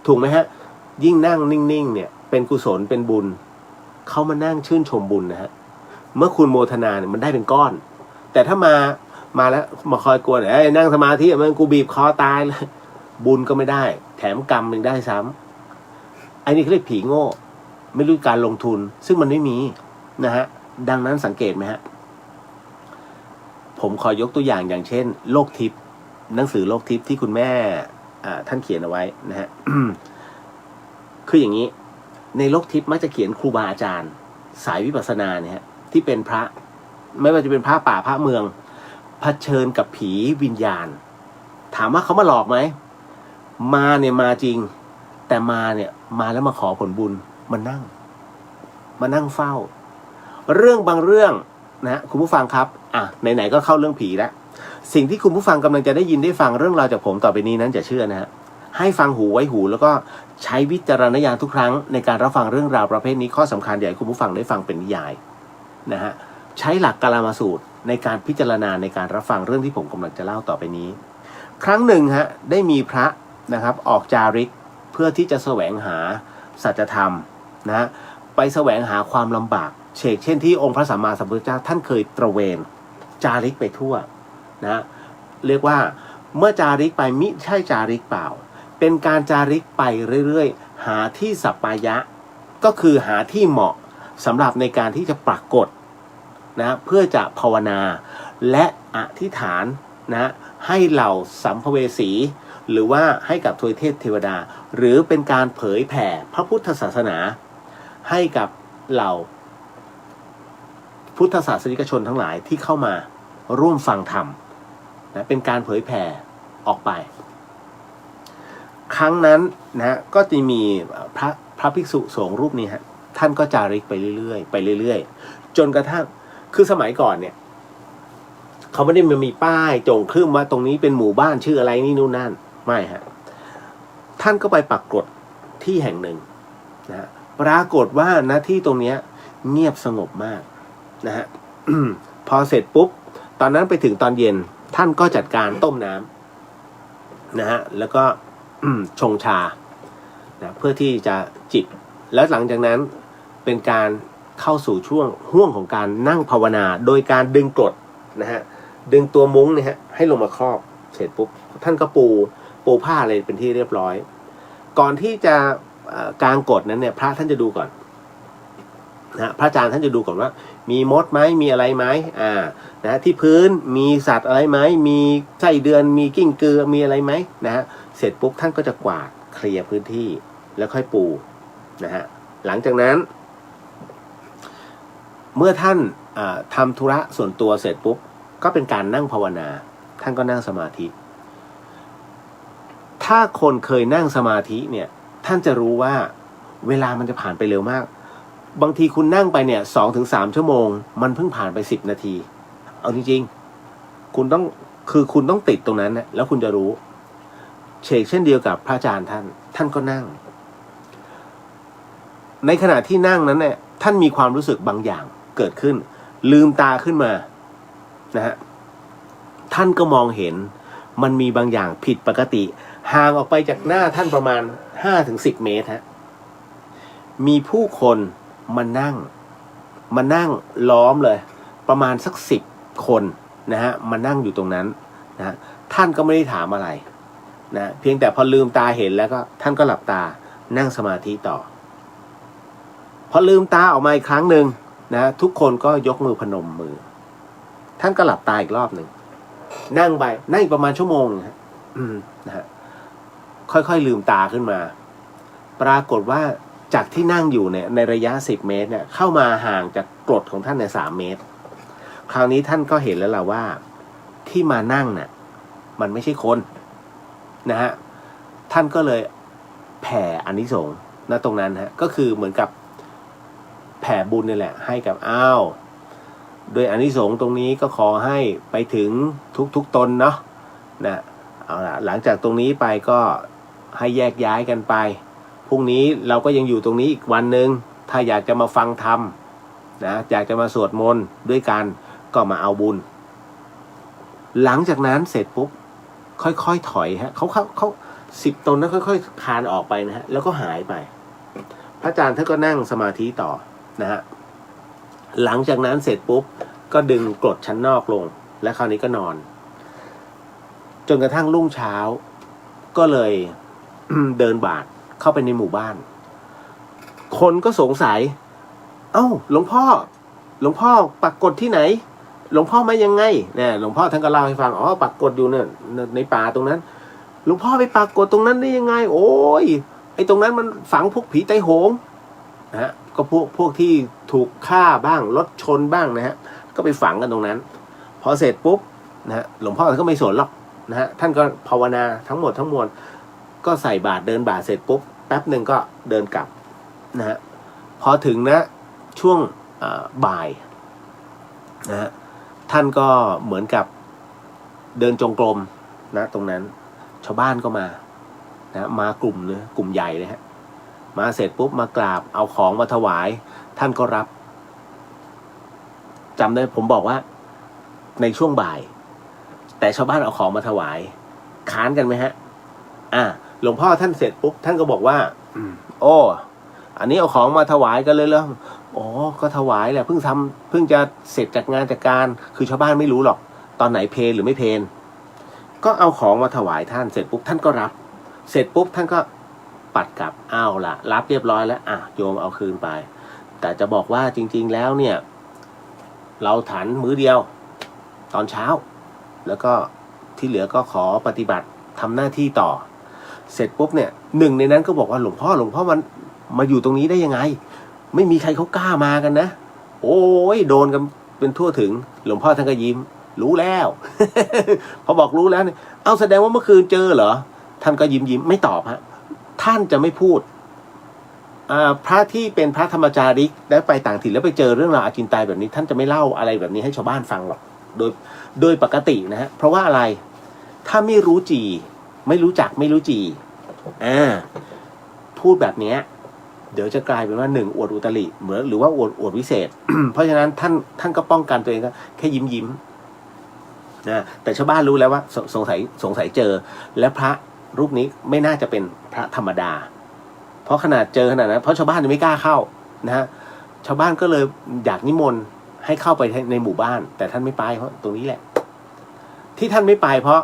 Speaker 1: ถูกไหมฮะยิ่งนั่งนิ่งๆเนี่ยเป็นกุศลเป็นบุญเขามานั่งชื่นชมบุญนะฮะเมื่อคุณโมทนาเนี่ยมันได้เป็นก้อนแต่ถ้ามาแล้วมาคอยกวนนั่งสมาธิมันกูบีบคอตายเลยบุญก็ไม่ได้แถมกรรมยังได้ซ้ำไอ้นี่เขาเรียกผีโง่ไม่รู้การลงทุนซึ่งมันไม่มีนะฮะดังนั้นสังเกตไหมฮะผมขอยกตัวอย่างเช่นโลกทิพย์หนังสือโลกทิพย์ที่คุณแม่ท่านเขียนเอาไว้นะฮะ คืออย่างนี้ในโลกทิพย์มักจะเขียนครูบาอาจารย์สายวิปัสสนาเนี่ยฮะที่เป็นพระไม่ว่าจะเป็นพระป่าพระเมืองเผชิญกับผีวิญญาณถามว่าเขามาหลอกไหมมาเนี่ยมาจริงแต่มาเนี่ยมาแล้วมาขอผลบุญมานั่งเฝ้าเรื่องบางเรื่องนะคุณผู้ฟังครับไหนๆก็เข้าเรื่องผีแล้วสิ่งที่คุณผู้ฟังกำลังจะได้ยินได้ฟังเรื่องราวจากผมต่อไปนี้นั้นจะเชื่อนะฮะให้ฟังหูไว้หูแล้วก็ใช้วิจารณญาณทุกครั้งในการรับฟังเรื่องราวประเภทนี้ข้อสำคัญอยากให้คุณผู้ฟังได้ฟังเป็นนิยายนะฮะใช้หลักกาลามสูตรในการพิจารณาในการรับฟังเรื่องที่ผมกำลังจะเล่าต่อไปนี้ครั้งหนึ่งฮะได้มีพระนะครับออกจาริกเพื่อที่จะแสวงหาสัจธรรมนะไปแสวงหาความลำบากเช่นที่องค์พระสัมมาสัมพุทธเจ้าท่านเคยตระเวนจาริกไปทั่วนะเรียกว่าเมื่อจาริกไปมิใช่จาริกเปล่าเป็นการจาริกไปเรื่อยๆหาที่สัปปายะก็คือหาที่เหมาะสำหรับในการที่จะปรากฏนะเพื่อจะภาวนาและอธิษฐานนะให้เหล่าสัมภเวสีหรือว่าให้กับทวยเทพเทวดาหรือเป็นการเผยแผ่พระพุทธศาสนาให้กับเหล่าพุทธศาสนิกชนทั้งหลายที่เข้ามาร่วมฟังธรรมนะเป็นการเผยแผ่ออกไปครั้งนั้นนะก็จะมีพระภิกษุสงฆ์รูปนี้ฮะท่านก็จาริกไปเรื่อยๆจนกระทั่งคือสมัยก่อนเนี่ยเขาไม่ได้มีป้ายโจงครึ่มว่าตรงนี้เป็นหมู่บ้านชื่ออะไรนี่นู่นนั่นไม่ฮะท่านก็ไปปักกฎที่แห่งหนึ่งนะปรากฏว่าณที่ตรงนี้เงียบสงบมากนะฮะ พอเสร็จปุ๊บตอนนั้นไปถึงตอนเย็นท่านก็จัดการต้มน้ำนะฮะแล้วก็ชงชานะเพื่อที่จะจิบแล้วหลังจากนั้นเป็นการเข้าสู่ช่วงห่วงของการนั่งภาวนาโดยการดึงกรดนะฮะดึงตัวมุ้งเนี่ยฮะให้ลงมาครอบเสร็จปุ๊บท่านก็ปูผ้าอะไรเป็นที่เรียบร้อยก่อนที่จะกางกฎนั้นเนี่ยพระท่านจะดูก่อนนะพระอาจารย์ท่านจะดูก่อนว่ามีมดไหมมีอะไรไหมนะที่พื้นมีสัตว์อะไรไหมมีไส้เดือนมีกิ้งกือมีอะไรไหมนะฮะเสร็จปุ๊บท่านก็จะกวาดเคลียร์พื้นที่แล้วค่อยปูนะฮะหลังจากนั้นเมื่อท่านทำธุระส่วนตัวเสร็จปุ๊บก็เป็นการนั่งภาวนาท่านก็นั่งสมาธิถ้าคนเคยนั่งสมาธิเนี่ยท่านจะรู้ว่าเวลามันจะผ่านไปเร็วมากบางทีคุณนั่งไปเนี่ย2-3 ชั่วโมงมันเพิ่งผ่านไป10 นาทีเอาจริงๆคุณต้องติดตรงนั้นนะแล้วคุณจะรู้เช่นเดียวกับพระอาจารย์ท่านก็นั่งในขณะที่นั่งนั้นเนี่ยท่านมีความรู้สึกบางอย่างเกิดขึ้นลืมตาขึ้นมานะฮะท่านก็มองเห็นมันมีบางอย่างผิดปกติห่างออกไปจากหน้าท่านประมาณ5-10 เมตรฮะมีผู้คนมานั่งล้อมเลยประมาณสัก10 คนนะฮะมานั่งอยู่ตรงนั้นนะท่านก็ไม่ได้ถามอะไรนะเพียงแต่พอลืมตาเห็นแล้วก็ท่านก็หลับตานั่งสมาธิต่อพอลืมตาออกมาอีกครั้งหนึ่งนะทุกคนก็ยกมือพนมมือท่านก็หลับตาอีกรอบหนึ่งนั่งไปนั่งอีกประมาณชั่วโมงนะฮะค่อยๆลืมตาขึ้นมาปรากฏว่าจากที่นั่งอยู่เนี่ยในระยะ10 เมตรเนี่ยเข้ามาห่างจากกรดของท่านใน3 เมตรคราวนี้ท่านก็เห็นแล้วล่ะว่าที่มานั่งน่ะมันไม่ใช่คนนะฮะ ท่านก็เลยแผ่อานิสงส์ณตรงนั้นฮะก็คือเหมือนกับแผ่บุญนี่แหละให้กับโดยอานิสงส์ตรงนี้ก็ขอให้ไปถึงทุกตนเนาะนะเอาล่ะหลังจากตรงนี้ไปก็ให้แยกย้ายกันไปพรุ่งนี้เราก็ยังอยู่ตรงนี้อีกวันหนึ่งถ้าอยากจะมาฟังธรรมนะอยากจะมาสวดมนต์ด้วยกันก็มาเอาบุญหลังจากนั้นเสร็จปุ๊บค่อยๆถอยฮะเขา10 ตนนั้นค่อยๆคลานออกไปนะฮะแล้วก็หายไปพระอาจารย์ท่านก็นั่งสมาธิต่อนะฮะหลังจากนั้นเสร็จปุ๊บก็ดึงกรดชั้นนอกลงและคราวนี้ก็นอนจนกระทั่งรุ่งเช้าก็เลย เดินบาทเข้าไปในหมู่บ้านคนก็สงสัยเอ้าหลวงพ่อปักกฎที่ไหนหลวงพ่อมายังไงเนี่ยหลวงพ่อท่านก็เล่าให้ฟังปักกฎอยู่เนี่ยในป่าตรงนั้นหลวงพ่อไปปักกฎตรงนั้นได้ยังไงโอ้ยไอ้ตรงนั้นมันฝังพวกผีไตโหงนะฮะก็พวกที่ถูกฆ่าบ้างรถชนบ้างนะฮะก็ไปฝังกันตรงนั้นพอเสร็จปุ๊บนะฮะหลวงพ่อท่านก็ไม่สนหรอกนะฮะท่านก็ภาวนาทั้งหมดทั้งมวลก็ใส่บาตรเดินบาตรเสร็จปุ๊บแป๊บหนึ่งก็เดินกลับนะฮะพอถึงนะช่วงบ่ายนะฮะท่านก็เหมือนกับเดินจงกรมนะตรงนั้นชาวบ้านก็มานะมากลุ่มเลยกลุ่มใหญ่เลยฮะมาเสร็จปุ๊บมากราบเอาของมาถวายท่านก็รับจำได้ผมบอกว่าในช่วงบ่ายแต่ชาวบ้านเอาของมาถวายค้านกันไหมฮะหลวงพ่อท่านเสร็จปุ๊บท่านก็บอกว่าโอ้อันนี้เอาของมาถวายกันเลยเหรออ๋อก็ถวายแหละเพิ่งจะเสร็จจากงานจากการคือชาวบ้านไม่รู้หรอกตอนไหนเพลหรือไม่เพลก็เอาของมาถวายท่านเสร็จปุ๊บท่านก็รับเสร็จปุ๊บท่านก็ปัดกลับละรับเรียบร้อยแล้วโยมเอาคืนไปแต่จะบอกว่าจริงๆแล้วเนี่ยเราฉันมื้อเดียวตอนเช้าแล้วก็ที่เหลือก็ขอปฏิบัติทำหน้าที่ต่อเสร็จปุ๊บเนี่ยหนึ่งในนั้นก็บอกว่าหลวงพ่อมันมาอยู่ตรงนี้ได้ยังไงไม่มีใครเขากล้ามากันนะโอ้ยโดนกันเป็นทั่วถึงหลวงพ่อท่านก็ยิ้มรู้แล้ว พอบอกรู้แล้วเนี่ยแสดงว่าเมื่อคืนเจอเหรอท่านก็ยิ้มไม่ตอบฮะท่านจะไม่พูดพระที่เป็นพระธรรมจาริกแล้วไปต่างถิ่นแล้วไปเจอเรื่องราวอาจินไตยแบบนี้ท่านจะไม่เล่าอะไรแบบนี้ให้ชาวบ้านฟังหรอกโดยปกตินะฮะเพราะว่าอะไรถ้าไม่รู้จีไม่รู้จักไม่รู้จีพูดแบบนี้เดี๋ยวจะกลายเป็นว่า1อวดอุตริเหมือนหรือว่าอวดวิเศษ เพราะฉะนั้นท่านก็ป้องกันตัวเองก็แค่ยิ้มนะแต่ชาวบ้านรู้แล้วว่าสงสัยเจอและพระรูปนี้ไม่น่าจะเป็นพระธรรมดาเพราะขนาดเจอขนาดนั้นเพราะชาวบ้านยังไม่กล้าเข้านะฮะชาวบ้านก็เลยอยากนิมนต์ให้เข้าไปในหมู่บ้านแต่ท่านไม่ไปเพราะตรงนี้แหละที่ท่านไม่ไปเพราะ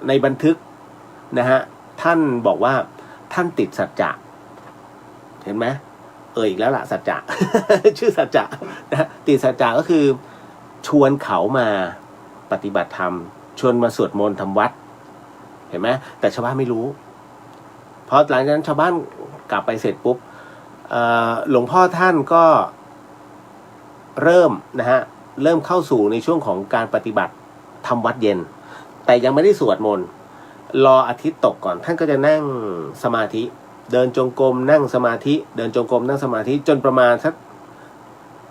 Speaker 1: ในบันทึกนะฮะท่านบอกว่าท่านติดสัจจะเห็นไหมอีกแล้วล่ะสัจจะ ชื่อสัจจะนะติดสัจจะก็คือชวนเขามาปฏิบัติธรรมชวนมาสวดมนต์ทำวัดเห็นไหมแต่ชาวบ้านไม่รู้พอหลังจากนั้นชาวบ้านกลับไปเสร็จปุ๊บหลวงพ่อท่านก็เริ่มเข้าสู่ในช่วงของการปฏิบัติทำวัดเย็นแต่ยังไม่ได้สวดมนต์รออาทิตย์ตกก่อนท่านก็จะนั่งสมาธิเดินจงกรมนั่งสมาธิเดินจงกรมนั่งสมาธิจนประมาณสัก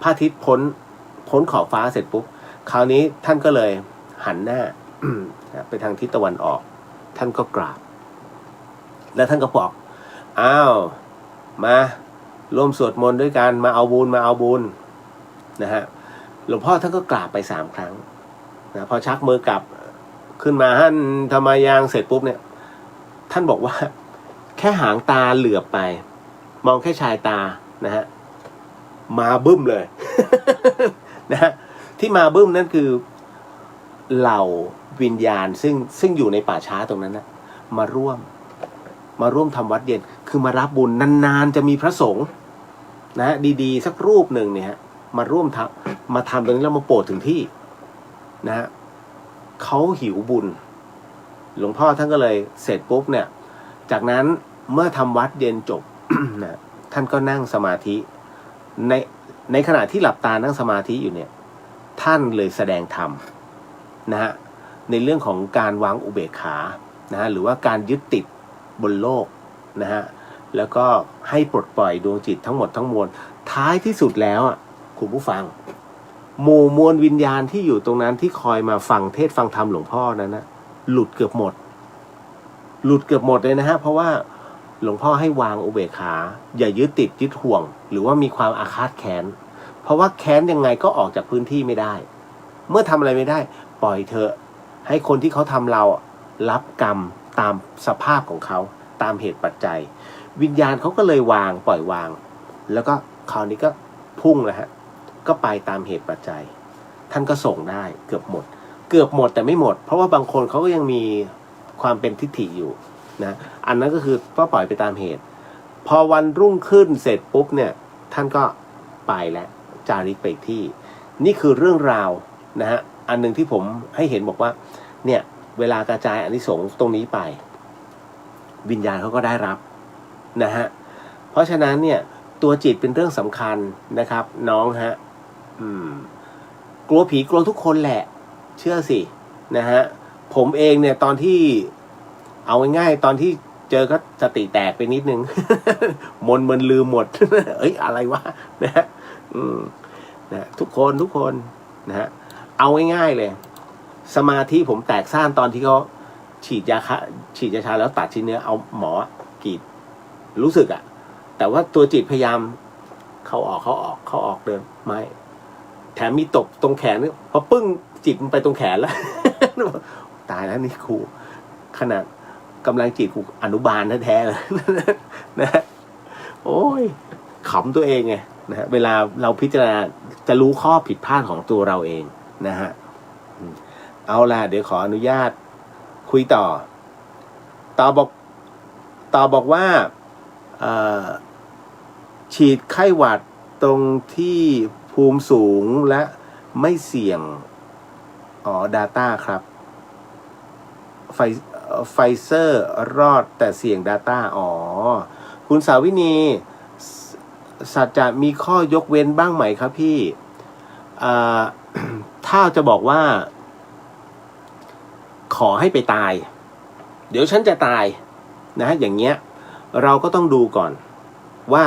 Speaker 1: พระอาทิตย์พ้นขอบฟ้าเสร็จปุ๊บคราวนี้ท่านก็เลยหันหน้า ไปทางทิศตะวันออกท่านก็กราบแล้วท่านก็บอกมาร่วมสวดมนต์ด้วยกันมาเอาบุญนะฮะหลวงพ่อท่านก็กราบไป3 ครั้งนะพอชักมือกลับขึ้นมาท่านธรรมายางเสร็จปุ๊บเนี่ยท่านบอกว่าแค่หางตาเหลือบไปมองแค่ชายตานะฮะมาบึ้มเลย นะฮะที่มาบึ้มนั่นคือเหล่าวิญญาณซึ่งอยู่ในป่าช้าตรงนั้นนะมาร่วมทำวัดเย็นคือมารับบุญนานๆจะมีพระสงฆ์นะฮะดีๆสักรูปหนึ่งเนี่ยมาร่วมมาทำตรงนี้แล้วมาโปรดถึงที่นะฮะเขาหิวบุญหลวงพ่อท่านก็เลยเสร็จปุ๊บเนี่ยจากนั้นเมื่อทำวัดเย็นจบ นะท่านก็นั่งสมาธิในขณะที่หลับตานั่งสมาธิอยู่เนี่ยท่านเลยแสดงธรรมนะฮะในเรื่องของการวางอุเบกขา นะฮะหรือว่าการยึดติดบนโลกนะฮะแล้วก็ให้ปลดปล่อยดวงจิตทั้งหมดทั้งมวลท้ายที่สุดแล้วคุณผู้ฟังหมู่มวลวิญญาณที่อยู่ตรงนั้นที่คอยมาฟังเทศฟังธรรมหลวงพ่อนั้นนะหลุดเกือบหมดเลยนะฮะเพราะว่าหลวงพ่อให้วางอุเบกขาอย่ายึดติดยึดห่วงหรือว่ามีความอาฆาตแค้นเพราะว่าแค้นยังไงก็ออกจากพื้นที่ไม่ได้เมื่อทำอะไรไม่ได้ปล่อยเถอะให้คนที่เขาทำเรารับกรรมตามสภาพของเขาตามเหตุปัจจัยวิญญาณเขาก็เลยวางปล่อยวางแล้วก็คราวนี้ก็พุ่งแล้วฮะก็ไปตามเหตุปัจจัยท่านก็ส่งได้เกือบหมดแต่ไม่หมดเพราะว่าบางคนเขาก็ยังมีความเป็นทิฏฐิอยู่นะอันนั้นก็คือก็ปล่อยไปตามเหตุพอวันรุ่งขึ้นเสร็จปุ๊บเนี่ยท่านก็ไปแล้วจาริกไปที่นี่คือเรื่องราวนะฮะอันนึงที่ผมให้เห็นบอกว่าเนี่ยเวลากระจายอานิสงส์ตรงนี้ไปวิญญาณเขาก็ได้รับนะฮะเพราะฉะนั้นเนี่ยตัวจิตเป็นเรื่องสำคัญนะครับน้องฮะกลัวผีกลัวทุกคนแหละเชื่อสินะฮะผมเองเนี่ยตอนที่เอาง่ายๆตอนที่เจอก็สติแตกไปนิดนึง มันลืมหมด เอ้ยอะไรวะนะฮะนะทุกคนนะฮะเอาง่ายๆเลยสมาธิผมแตกซ่านตอนที่เขาฉีดยาชาแล้วตัดชิ้นเนื้อเอาหมอกรีดรู้สึกแต่ว่าตัวจิตพยายามเข้าออกเดินไม่แถมมีตกตรงแขนนี่พอปึ้งจิตมันไปตรงแขนแล้ว ตายแล้วนี่ครูขนาดกำลังจิตครูอนุบาลแท้ๆเลยนะโอ้ยขำตัวเองไงนะฮะเวลาเราพิจารณาจะรู้ข้อผิดพลาดของตัวเราเองนะฮะเอาล่ะเดี๋ยวขออนุญาตคุยต่อบอกว่าฉีดไข้หวัดตรงที่ภูมิสูงและไม่เสี่ยงData ครับไฟเซอร์รอดแต่เสี่ยง Data คุณสาวินีสัจจะมีข้อยกเว้นบ้างไหมครับพี่ถ้าจะบอกว่าขอให้ไปตายเดี๋ยวฉันจะตายนะอย่างเงี้ยเราก็ต้องดูก่อนว่า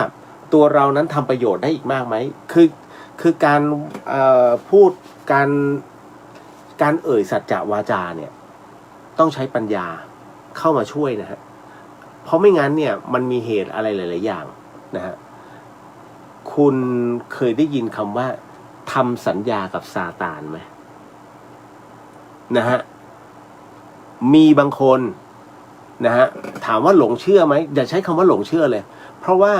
Speaker 1: ตัวเรานั้นทำประโยชน์ได้อีกมากไหมคือการพูดการเอ่ยสัจจะวาจาเนี่ยต้องใช้ปัญญาเข้ามาช่วยนะฮะเพราะไม่งั้นเนี่ยมันมีเหตุอะไรหลายๆอย่างนะฮะคุณเคยได้ยินคำว่าทำสัญญากับซาตานไหมนะฮะมีบางคนนะฮะถามว่าหลงเชื่อไหมอย่าใช้คำว่าหลงเชื่อเลยเพราะว่า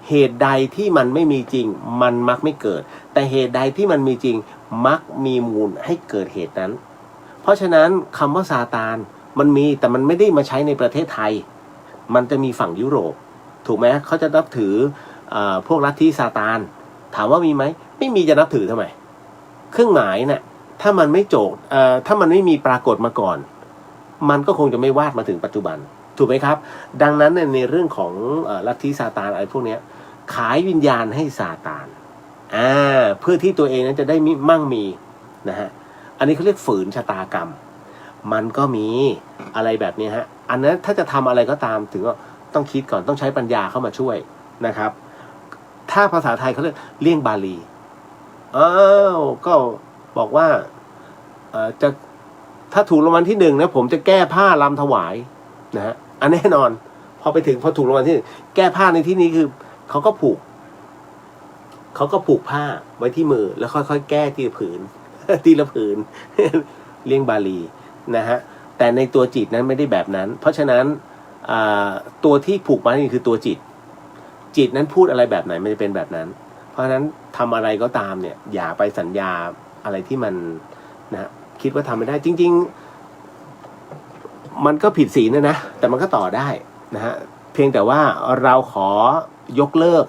Speaker 1: เหตุใดที่มันไม่มีจริงมันมักไม่เกิดแต่เหตุใดที่มันมีจริงมักมีมูลให้เกิดเหตุนั้นเพราะฉะนั้นคำว่าซาตานมันมีแต่มันไม่ได้มาใช้ในประเทศไทยมันจะมีฝั่งยุโรปถูกไหมเขาจะนับถือพวกลัทธิซาตานถามว่ามีไหมไม่มีจะนับถือทำไมเครื่องหมายเนี่ยถ้ามันไม่โจทย์ถ้ามันไม่มีปรากฏมาก่อนมันก็คงจะไม่วาดมาถึงปัจจุบันถูกไหมครับดังนั้นในเรื่องของลัทธิซาตานอะไรพวกนี้ขายวิญญาณให้ซาตานเพื่อที่ตัวเองนั้นจะได้มั่งมีนะฮะอันนี้เขาเรียกฝืนชะตากรรมมันก็มีอะไรแบบนี้ฮะอันนั้นถ้าจะทำอะไรก็ตามถึงก็ต้องคิดก่อนต้องใช้ปัญญาเข้ามาช่วยนะครับถ้าภาษาไทยเขาเรียกเลี่ยงบาลีก็บอกว่าจะถ้าถูกรางวัลที่1นะผมจะแก้ผ้ารำถวายนะฮะอันแน่นอนพอถูกรางวัลที่1แก้ผ้าในที่นี้คือเขาก็ผูกผ้าไว้ที่มือแล้วค่อยๆแก้ทีละผืน ทีละผืน เลี่ยงบาลีนะฮะแต่ในตัวจิตนั้นไม่ได้แบบนั้นเพราะฉะนั้นตัวที่ผูกมานี่คือตัวจิตนั้นพูดอะไรแบบไหนมันจะเป็นแบบนั้นเพราะฉะนั้นทำอะไรก็ตามเนี่ยอย่าไปสัญญาอะไรที่มันนะคิดว่าทำไม่ได้จริงๆมันก็ผิดศีลนะแต่มันก็ต่อได้นะฮะเพียงแต่ว่าเราขอยกเลิก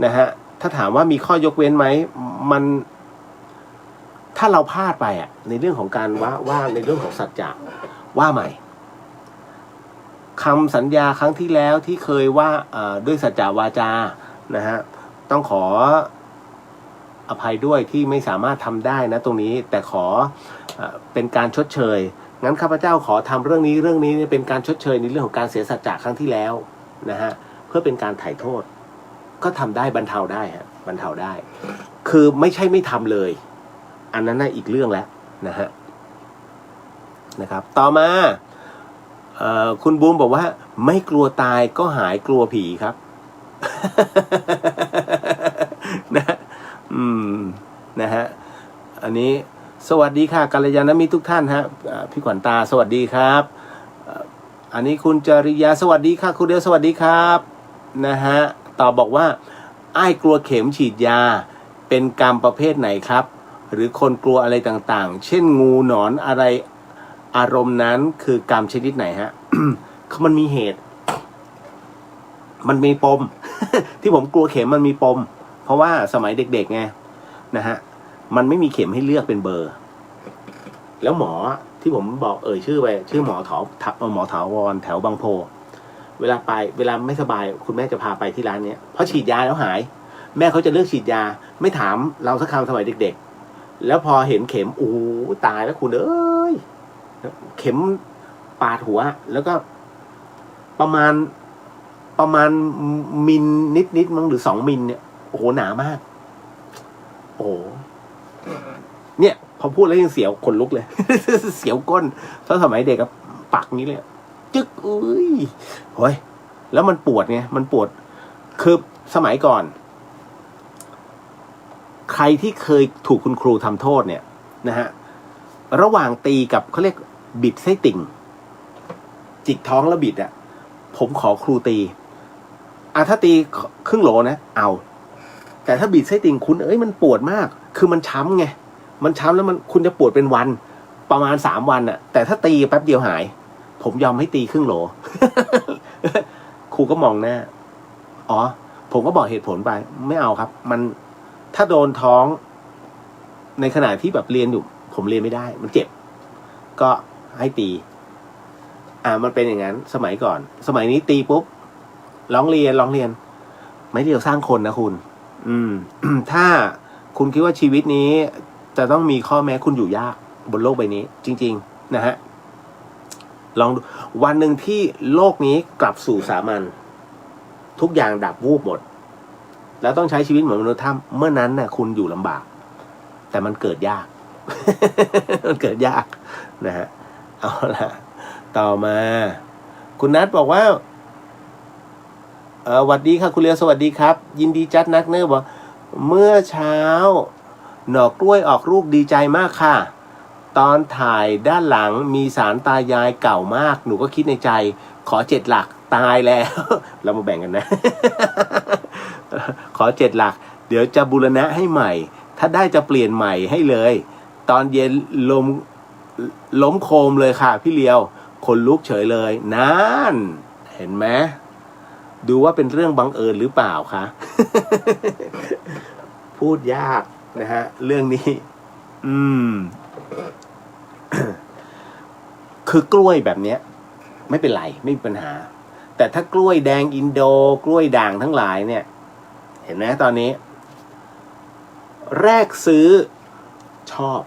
Speaker 1: นะฮะถ้าถามว่ามีข้อยกเว้นไหมมันถ้าเราพลาดไปในเรื่องของการว่าในเรื่องของสัจจะว่าใหม่คำสัญญาครั้งที่แล้วที่เคยว่าด้วยสัจจะวาจานะฮะต้องขออภัยด้วยที่ไม่สามารถทำได้นะตรงนี้แต่ขอเป็นการชดเชย งั้นข้าพเจ้าขอทำเรื่องนี้เป็นการชดเชยในเรื่องของการเสียสัจจะครั้งที่แล้วนะฮะเพื่อเป็นการไถ่โทษก็ทำได้บรรเทาได้ฮะบรรเทาได้คือไม่ใช่ไม่ทำเลยอันนั้นน่ะอีกเรื่องแล้วนะครับต่อมาคุณบูมบอกว่าไม่กลัวตายก็หายกลัวผีครับ นะนะฮะอันนี้สวัสดีค่ะกัลยาณมิตรทุกท่านฮะพี่ขวัญตาสวัสดีครับอันนี้คุณจริยาสวัสดีค่ะคุณเดียวสวัสดีครับนะฮะตอบบอกว่าอ้ายกลัวเข็มฉีดยาเป็นกรรมประเภทไหนครับหรือคนกลัวอะไรต่างๆเช่นงูหนอนอะไรอารมณ์นั้นคือกรรมชนิดไหนฮะ มันมีเหตุมันมีปม ที่ผมกลัวเข็มมันมีปมเพราะว่าสมัยเด็กๆไงนะฮะมันไม่มีเข็มให้เลือกเป็นเบอร์แล้วหมอที่ผมบอกชื่อไปชื่อหมอถาวรแถวบางโพเวลาไม่สบายคุณแม่จะพาไปที่ร้านเนี้ยเพราะฉีดยาแล้วหายแม่เขาจะเลือกฉีดยาไม่ถามเราสักคำสมัยเด็กๆแล้วพอเห็นเข็มโอ้ตายแล้วคุณเอ้ยเข็มปาดหัวแล้วก็ประมาณมิลนิดมั้งหรือ2 มิลเนี่ยโอ้โหหนามากโอ้เนี่ยพอพูดแล้วยังเสียวขนลุกเลย เสียวก้นเพราะสมัยเด็กกับปักนี้เลยจึ๊กอุ้ยโอ้ยแล้วมันปวดไงมันปวดคือสมัยก่อนใครที่เคยถูกคุณครูทำโทษเนี่ยนะฮะระหว่างตีกับเขาเรียกบิดไส้ติ่งจิกท้องแล้วบิดอ่ะผมขอครูตีถ้าตีครึ่งโหลนะเอาแต่ถ้าบิดไส้ติ่งคุณมันปวดมากคือมันช้ำไงมันช้ำแล้วคุณจะปวดเป็นวันประมาณ3 วันอ่ะแต่ถ้าตีแป๊บเดียวหายผมยอมให้ตีครึ่งโหล ครูก็มองหน้าอ๋อผมก็บอกเหตุผลไปไม่เอาครับมันถ้าโดนท้องในขณะที่แบบเรียนอยู่ผมเรียนไม่ได้มันเจ็บก็ให้ตีมันเป็นอย่างนั้นสมัยก่อนสมัยนี้ตีปุ๊บร้องเรียนไม่เดียวสร้างคนนะคุณถ้าคุณคิดว่าชีวิตนี้จะต้องมีข้อแม้คุณอยู่ยากบนโลกใบนี้จริงๆนะฮะลองดูวันหนึ่งที่โลกนี้กลับสู่สามัญทุกอย่างดับวูบหมดแล้วต้องใช้ชีวิตเหมือนมนุษย์ถ้ำเมื่อนั้นน่ะคุณอยู่ลำบากแต่มันเกิดยาก มันเกิดยากนะฮะเอาล่ะต่อมาคุณนัทบอกว่าสวัสดีค่ะคุณเลียวสวัสดีครับยินดีจัดนักเนอร์บอกเมื่อเช้าหน่อกล้วยออกลูกดีใจมากค่ะตอนถ่ายด้านหลังมีศาลตายายเก่ามากหนูก็คิดในใจขอ7 หลักตายแล้ว เรามาแบ่งกันนะ ขอ7 หลักเดี๋ยวจะบูรณะให้ใหม่ถ้าได้จะเปลี่ยนใหม่ให้เลยตอนเย็นล้มโคมเลยค่ะพี่เลียวคนลุกเฉยเลยนั่นเห็นไหมดูว่าเป็นเรื่องบังเอิญหรือเปล่าคะ พูดยากนะฮะเรื่องนี้คือกล้วยแบบเนี้ยไม่เป็นไรไม่มีปัญหาแต่ถ้ากล้วยแดงอินโดกล้วยด่างทั้งหลายเนี่ยเห็นไหมตอนนี้แรกซื้อชอบ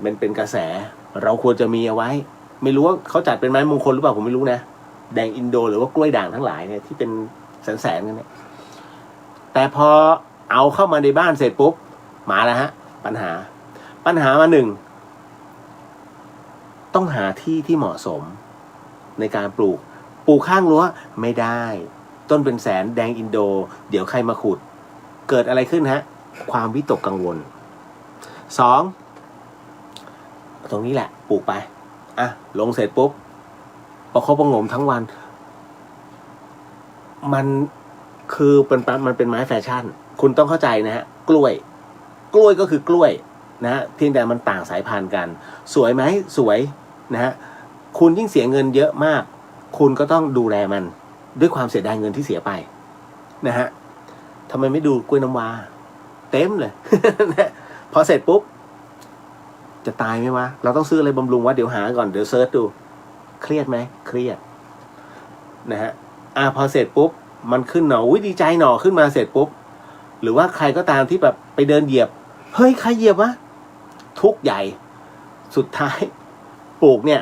Speaker 1: มันเป็นกระแสเราควรจะมีเอาไว้ไม่รู้ว่าเขาจัดเป็นไม้มงคลหรือเปล่าผมไม่รู้นะแดงอินโดหรือว่ากล้วยด่างทั้งหลายเนี่ยที่เป็นแสนกันเนี่ยแต่พอเอาเข้ามาในบ้านเสร็จปุ๊บมาแล้วฮะปัญหามา1ต้องหาที่ที่เหมาะสมในการปลูกข้างรั้วไม่ได้ต้นเป็นแสนแดงอินโดเดี๋ยวใครมาขุดเกิดอะไรขึ้นฮะความวิตกกังวล2ตรงนี้แหละปลูกไปลงเสร็จปุ๊บประคบประงมทั้งวันมันคือมันเป็นไม้แฟชั่นคุณต้องเข้าใจนะฮะกล้วยก็คือกล้วยนะฮะเพียงแต่มันต่างสายพันธุ์กันสวยไหมสวยนะฮะคุณยิ่งเสียเงินเยอะมากคุณก็ต้องดูแลมันด้วยความเสียดายเงินที่เสียไปนะฮะทำไมไม่ดูกล้วยน้ำว้าเต็มเลย พอเสร็จปุ๊บจะตายไหมวะเราต้องซื้ออะไรบำรุงวะเดี๋ยวหาก่อนเดี๋ยวเซิร์ชดูเครียดไหมเครียดนะฮะพอเสร็จปุ๊บมันขึ้นหน่อดีใจหน่อขึ้นมาเสร็จปุ๊บหรือว่าใครก็ตามที่แบบไปเดินเหยียบเฮ้ยใครเหยียบวะทุกข์ใหญ่สุดท้าย ปลูกเนี่ย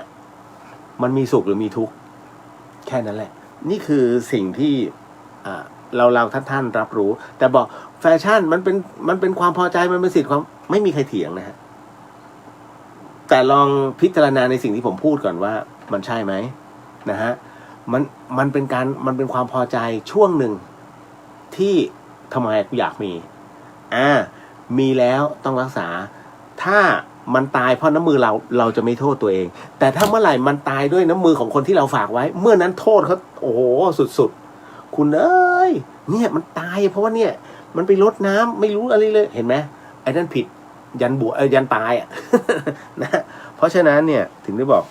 Speaker 1: มันมีสุขหรือมีทุกข์แค่นั้นแหละนี่คือสิ่งที่เราท่านรับรู้แต่บอกแฟชั่นมันเป็นความพอใจมันเป็นสิทธิ์ความไม่มีใครเถียงนะฮะแต่ลองพิจารณาในสิ่งที่ผมพูดก่อนว่ามันใช่ไหมนะฮะมันเป็นความพอใจช่วงหนึ่งที่ทำไมกูอยากมีแล้วต้องรักษาถ้ามันตายเพราะน้ำมือเราจะไม่โทษตัวเองแต่ถ้าเมื่อไหร่มันตายด้วยน้ำมือของคนที่เราฝากไว้เมื่อนั้นโทษเขาโอ้โหสุดๆคุณเอ้ยเนี่ยมันตายเพราะว่าเนี่ยมันไปรดน้ำไม่รู้อะไรเลยเห็นไหมไอ้นั่นผิดยันบวชยันตายนะเพราะฉะนั้นเนี่ยถึงได้บอก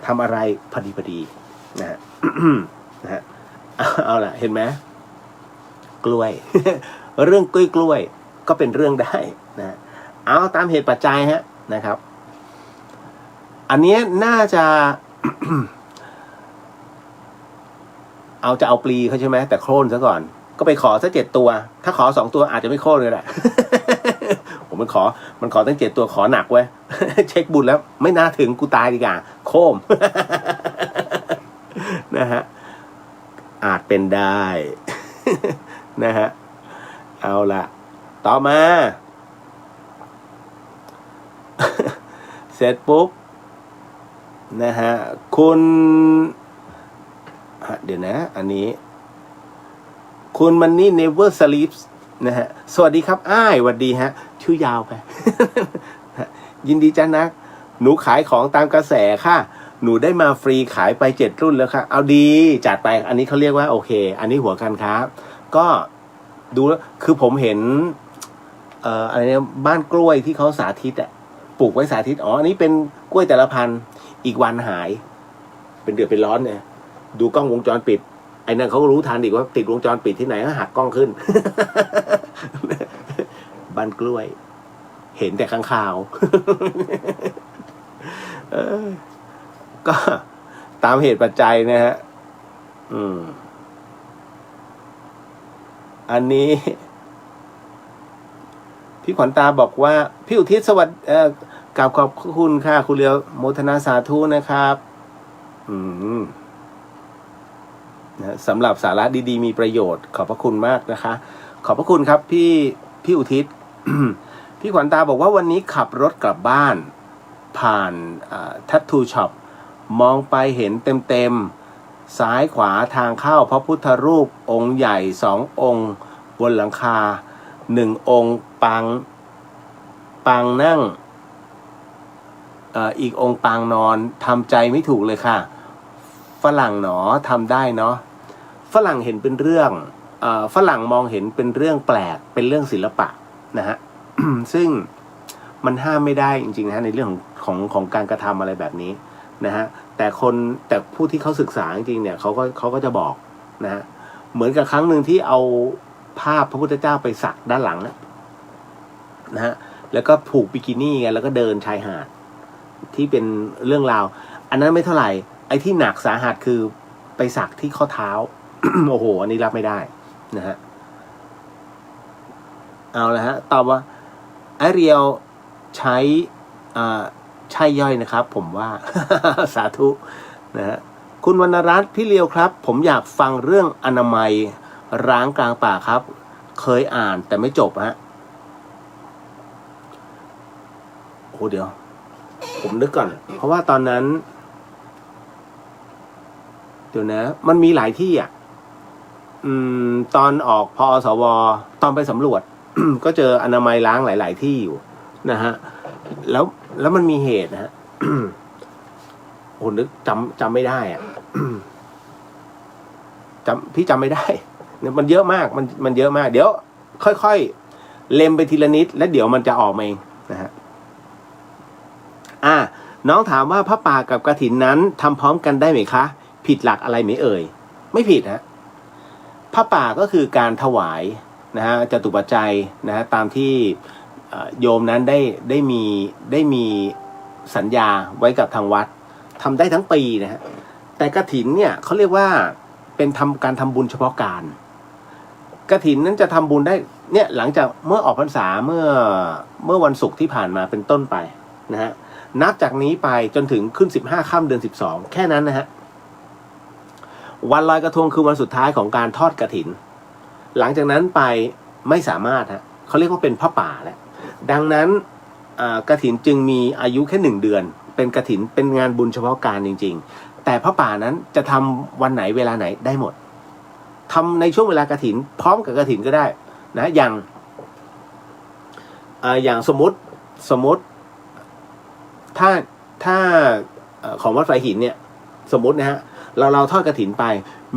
Speaker 1: ทำอะไรพอดีนะฮะ นะฮะเอาล่ะเห็นไหมกล้วย เรื่องกล้วยก็เป็นเรื่องได้นะเอาตามเหตุปัจจัยฮะนะครับอันนี้น่าจะ เอาปลีเขาใช่ไหมแต่โค่นซะก่อนก็ไปขอซะ7 ตัวถ้าขอ2 ตัวอาจจะไม่โค่นเลยแหละ ผมมันขอตั้ง7 ตัวขอหนักไว้ เช็คบุญแล้วไม่น่าถึงกูตายดีกว่าโค้ม นะฮะอาจเป็นได้ นะฮะเอาละต่อมา เสร็จปุ๊บนะฮะคุณเดี๋ยวนะอันนี้คุณมันนี่ never sleeps นะฮะสวัสดีครับอ้ายสวัสดีฮะชื่อยาวไป ยินดีจ้านักหนูขายของตามกระแสค่ะหนูได้มาฟรีขายไป7 รุ่นแล้วค่ะเอาดีจัดไปอันนี้เขาเรียกว่าโอเคอันนี้หัวการค้าก็ดูแล้วคือผมเห็นอะไรเนี่ยบ้านกล้วยที่เขาสาธิตปลูกไว้สาธิตอันนี้เป็นกล้วยแต่ละพันอีกวันหายเป็นเดือดเป็นร้อนเนี่ยดูกล้องวงจรปิดไอ้นั่นเขาก็รู้ทันอีกว่าติดวงจรปิดที่ไหนก็หักกล้องขึ้น บ้านกล้วยเห็นแต่ข้างข่าว ก็ตามเหตุปัจจัยนะฮะอันนี้พี่ขวัญตาบอกว่าพี่อุทิศสวัสดิ์กราบขอบคุณค่ะคุณเลียวโมทนาสาธุนะครับนะสำหรับสาระดีๆมีประโยชน์ขอบพระคุณมากนะคะขอบพระคุณครับพี่อุทิศ พี่ขวัญตาบอกว่าวันนี้ขับรถกลับบ้านผ่านTattoo Shop มองไปเห็นเต็มซ้ายขวาทางเข้าพระพุทธรูปองค์ใหญ่2 องค์บนหลังคา1 องค์ปางนั่งอีกองค์ปางนอนทำใจไม่ถูกเลยค่ะฝรั่งหนอทำได้เนาะฝรั่งเห็นเป็นเรื่องฝรั่งมองเห็นเป็นเรื่องแปลกเป็นเรื่องศิลปะนะฮะ ซึ่งมันห้ามไม่ได้จริงๆนะฮะในเรื่องของการกระทำอะไรแบบนี้นะฮะแต่ผู้ที่เขาศึกษาจริงๆเนี่ยเขาก็จะบอกนะฮะเหมือนกับครั้งหนึ่งที่เอาภาพพระพุทธเจ้าไปสักด้านหลังนะฮะแล้วก็ผูกบิกินี่ไงแล้วก็เดินชายหาดที่เป็นเรื่องราวอันนั้นไม่เท่าไหร่ไอ้ที่หนักสาหัสคือไปสักที่ข้อเท้า โอ้โหอันนี้รับไม่ได้นะฮะเอาละฮะตอบว่าไอเรียวใช้ใช่ย่อยนะครับผมว่า สาธุนะฮะคุณวรรณรัตน์พี่เลียวครับผมอยากฟังเรื่องอนามัยร้างกลางป่าครับเคยอ่านแต่ไม่จบฮะโอ้เดี๋ยวผมนึกก่อนเพราะว่าตอนนั้นเดี๋ยวนะมันมีหลายที่ตอนออกพอสวตอนไปสำรวจ ก็เจออนามัยล้างหลายๆที่อยู่นะฮะแล้วมันมีเหตุนะฮะ โอ้นึกจำไม่ได้พี่จำไม่ได้เนี่ยมันเยอะมากมันเยอะมากเดี๋ยวค่อยๆเล็มไปทีละนิดแล้วเดี๋ยวมันจะออกมาเองนะฮะน้องถามว่าพระป่ากับกฐินนั้นทำพร้อมกันได้ไหมคะผิดหลักอะไรไหมเอ่ยไม่ผิดฮะพระป่าก็คือการถวายนะฮะจตุปัจจัยนะฮะตามที่โยมนั้นได้มีสัญญาไว้กับทางวัดทำได้ทั้งปีนะฮะแต่กฐินเนี่ยเขาเรียกว่าเป็นการทำบุญเฉพาะการกฐินนั้นจะทำบุญได้เนี่ยหลังจากเมื่อออกพรรษาเมื่อวันศุกร์ที่ผ่านมาเป็นต้นไปนะฮะ นับจากนี้ไปจนถึงขึ้น15 ค่ำเดือน 12แค่นั้นนะฮะวันลอยกระทงคือวันสุดท้ายของการทอดกฐินหลังจากนั้นไปไม่สามารถฮะเขาเรียกว่าเป็นผ้าป่าแล้วดังนั้นกฐินจึงมีอายุแค่1 เดือนเป็นกฐินเป็นงานบุญเฉพาะการจริงๆแต่ผ้าป่านั้นจะทำวันไหนเวลาไหนได้หมดทำในช่วงเวลากฐินพร้อมกับกฐินก็ได้นะอย่างสมมติถ้าของวัดไฟหินเนี่ยสมมตินะฮะเราทอดกฐินไป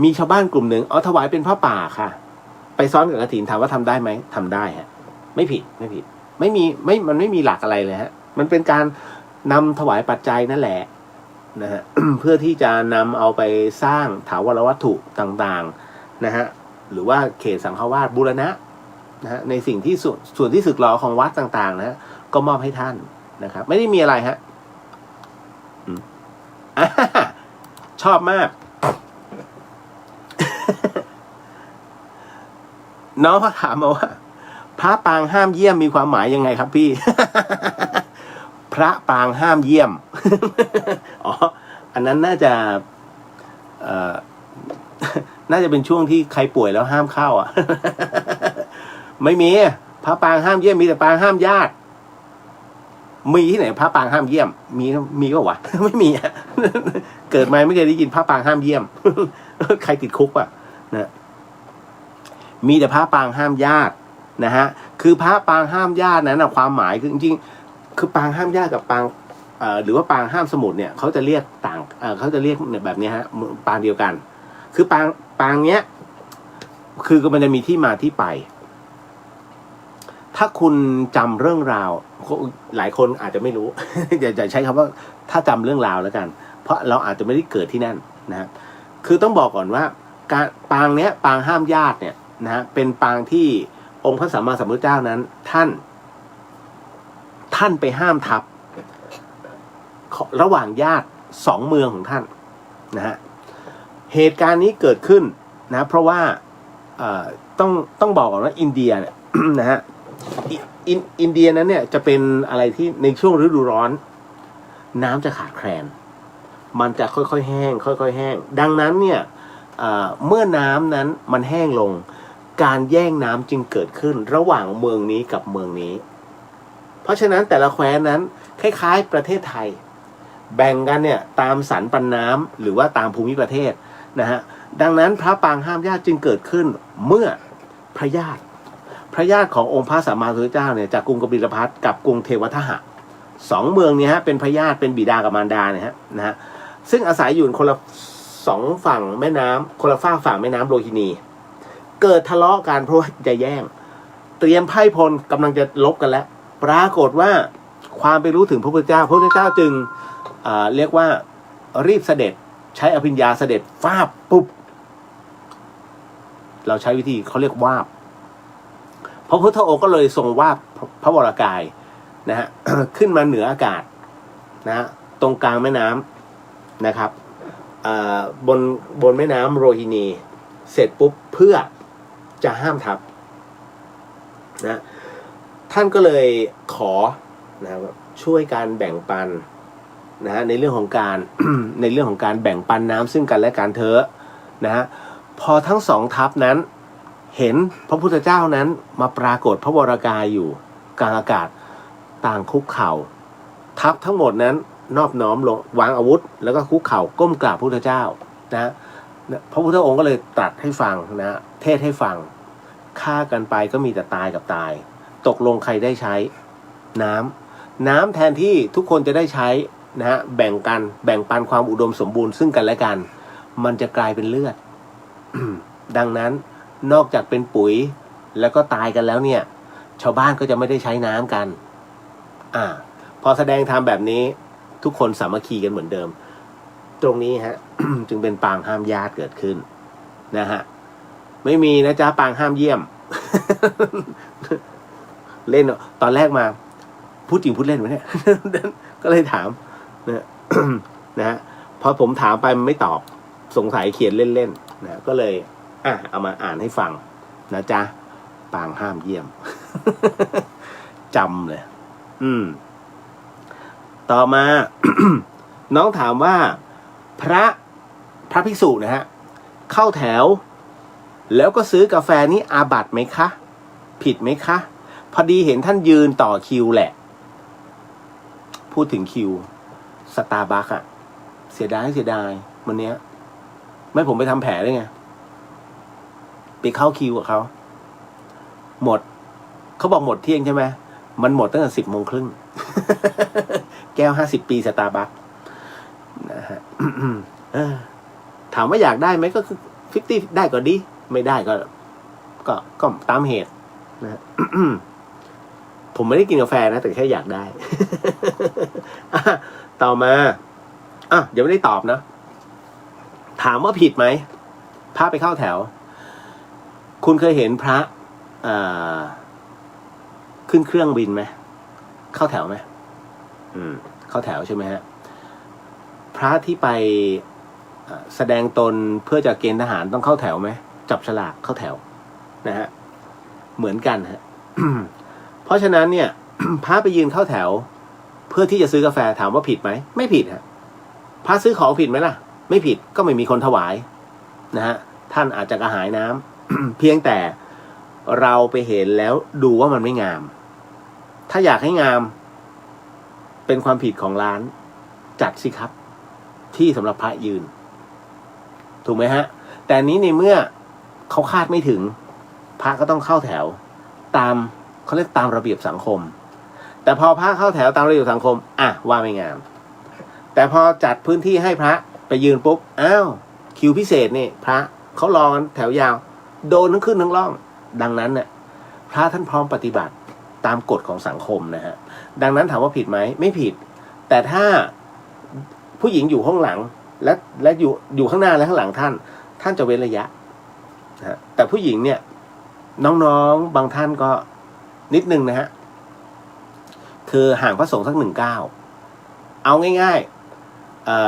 Speaker 1: มีชาวบ้านกลุ่มหนึ่งเอาถวายเป็นผ้าป่าค่ะไปซ้อนกับกฐินถามว่าทำได้ไหมทำได้ฮะไม่ผิดมันไม่มีหลักอะไรเลยฮะมันเป็นการนำถวายปัจจัยนั่นแหละนะฮะ เพื่อที่จะนำเอาไปสร้างถาวรวัตถุต่างๆนะฮะหรือว่าเขตสังฆวาสบูรณะนะฮะในสิ่งที่ส่วนที่สึกหรอของวัดต่างๆนะก็มอบให้ท่านนะครับไม่ได้มีอะไรฮะชอบมาก น้องเขาถามมาว่าพระปางห้ามเยี่ยมมีความหมายยังไงครับพี่ พระปางห้ามเยี่ยม อ๋ออันนั้นน่าจะน่าจะเป็นช่วงที่ใครป่วยแล้วห้ามเข้าอ่ะ ไม่มีพระปางห้ามเยี่ยมมีแต่ปางห้ามญาติมีที่ไหนพระปางห้ามเยี่ยมมีก็วะ ไม่มีอ่ะ เกิดมาไม่เคยได้ยินพระปางห้ามเยี่ยม ใครติดคุกอ่ะนะมีแต่พระปางห้ามญาตินะฮะคือพระปางห้ามญาตินั้นนะความหมายคือจริงๆคือปางห้ามญาติกับปางหรือว่าปางห้ามสมุดเนี่ยเขาจะเรียกต่างเขาจะเรียกแบบนี้ฮะปางเดียวกันคือปางเนี้ยคือมันจะมีที่มาที่ไปถ้าคุณจำเรื่องราวหลายคนอาจจะไม่รู้ อย่าใช้คำว่าถ้าจำเรื่องราวแล้วกันเพราะเราอาจจะไม่ได้เกิดที่นั่นนะคือต้องบอกก่อนว่าการปางเนี้ยปางห้ามญาติเนี่ยนะเป็นปางที่องค์พระสัมมาสัมพุทธเจ้านั้นท่านไปห้ามทับระหว่างญาติ2 เมืองของท่านนะฮะเหตุการณ์นี้เกิดขึ้นนะเพราะว่าต้องบอกก่อนว่าอินเดียเนี่ย นะฮะอินเดียนั้นเนี่ยจะเป็นอะไรที่ในช่วงฤดูร้อนน้ำจะขาดแคลนมันจะค่อยๆแห้งค่อยๆแห้งดังนั้นเนี่ยเมื่อน้ำนั้นมันแห้งลงการแย่งน้ำจึงเกิดขึ้นระหว่างเมืองนี้กับเมืองนี้เพราะฉะนั้นแต่ละแคว้นนั้นคล้ายๆประเทศไทยแบ่งกันเนี่ยตามสันปันน้ำหรือว่าตามภูมิประเทศนะฮะดังนั้นพระปางห้ามญาติจึงเกิดขึ้นเมื่อพระญาติขององค์พระสัมมาสัมพุทธเจ้าเนี่ยจากกรุงกบิลพัสกับกรุงเทวทหะ2 เมืองนี้ฮะเป็นพระญาติเป็นบิดากับมารดาเนี่ยฮะนะฮะซึ่งอาศัยอยู่คนละ2 ฝั่งแม่น้ำคนละฝั่งแม่น้ำโรฮินีเกิดทะเลาะกันเพราะว่าจะแย่งเตรียมไพ่พลกำลังจะลบกันแล้วปรากฏว่าความไปรู้ถึงพระพุทธเจ้าจึงเรียกว่ารีบเสด็จใช้อภิญญาเสด็จฟาบปุ๊บเราใช้วิธีเขาเรียกวาบพระพุทธองค์ก็เลยทรงวาบพระวรากายนะฮะ ขึ้นมาเหนืออากาศนะตรงกลางแม่น้ำนะครับบนแม่น้ำโรฮินีเสร็จปุ๊บเพื่อจะห้ามทับนะท่านก็เลยขอนะช่วยการแบ่งปันนะฮะในเรื่องของการ ในเรื่องของการแบ่งปันน้ำซึ่งกันและกันเถอะนะฮะพอทั้ง2 ทัพนั้นเห็นพระพุทธเจ้านั้นมาปรากฏพระวรากายอยู่กลางอากาศต่างคุกเข่าทัพทั้งหมดนั้นนอบน้อมลงวางอาวุธแล้วก็คุกเข่าก้มกราบพระพุทธเจ้านะพระพุทธองค์ก็เลยตรัสให้ฟังนะเทศให้ฟังฆ่ากันไปก็มีแต่ตายกับตายตกลงใครได้ใช้น้ำแทนที่ทุกคนจะได้ใช้นะฮะแบ่งปันความอุดมสมบูรณ์ซึ่งกันและกันมันจะกลายเป็นเลือด ดังนั้นนอกจากเป็นปุ๋ยแล้วก็ตายกันแล้วเนี่ยชาวบ้านก็จะไม่ได้ใช้น้ำกันพอแสดงธรรมแบบนี้ทุกคนสามัคคีกันเหมือนเดิมตรงนี้ฮะ จึงเป็นปางห้ามญาติเกิดขึ้นนะฮะไม่มีนะจ๊ะปางห้ามเยี่ยม เล่นตอนแรกมาพูดจริงพูดเล่นไหมเนี่ย ก็เลยถามนะฮะพอผมถามไปมันไม่ตอบสงสัยเขียนเล่นๆนะก็เลยเอามาอ่านให้ฟังนะจ๊ะปางห้ามเยี่ยม จำเลย ต่อมา น้องถามว่าพระภิกษุนะฮะเข้าแถวแล้วก็ซื้อกาแฟนี้อาบัติไหมคะผิดไหมคะพอดีเห็นท่านยืนต่อคิวแหละพูดถึงคิวสตาร์บัคอะเสียดายวันเนี้ยไม่ผมไปทำแผลได้ไงไปเข้าคิวกับเขาหมดเขาบอกหมดเที่ยงใช่ไหมมันหมดตั้งแต่10:30 แก้ว50 ปีสตาร์บัคนะฮะ ถามว่าอยากได้ไหมก็คือ50ได้ก็ดีไม่ได้ก็ตามเหตุนะ ผมไม่ได้กินกาแฟนะแต่แค่อยากได้ ต่อมาเดี๋ยวไม่ได้ตอบนะถามว่าผิดไหมพระไปเข้าแถวคุณเคยเห็นพระขึ้นเครื่องบินไหมเข้าแถวไหมเข้าแถวใช่ไหมฮะพระที่ไปแสดงตนเพื่อจะเกณฑ์ทหารต้องเข้าแถวไหมจับฉลากเข้าแถวนะฮะเหมือนกันฮะ เพราะฉะนั้นเนี่ย พระไปยืนเข้าแถวเพื่อที่จะซื้อกาแฟถามว่าผิดไหมไม่ผิดฮะพระซื้อของผิดไหมล่ะไม่ผิดก็ไม่มีคนถวายนะฮะท่านอาจจะกระหายน้ำ เพียงแต่เราไปเห็นแล้วดูว่ามันไม่งามถ้าอยากให้งามเป็นความผิดของร้านจัดสิครับที่สำหรับพระยืนถูกไหมฮะแต่นี้ในเมื่อเขาคาดไม่ถึงพระก็ต้องเข้าแถวตามเขาเรียกตามระเบียบสังคมแต่พอพระเข้าแถวตามระเบียบสังคมว่าไม่งามแต่พอจัดพื้นที่ให้พระไปยืนปุ๊บคิวพิเศษนี่พระเขารอกันแถวยาวโดนทั้งขึ้นทั้งล่องดังนั้นเนี่ยพระท่านพร้อมปฏิบัติตามกฎของสังคมนะฮะดังนั้นถามว่าผิดไหมไม่ผิดแต่ถ้าผู้หญิงอยู่ข้างหลังและอยู่ข้างหน้าและข้างหลังท่านจะเว้นระยะนะฮะแต่ผู้หญิงเนี่ยน้องๆบางท่านก็นิดนึงนะฮะคือห่างพระสงฆ์สัก1 ก้าวเอาง่าย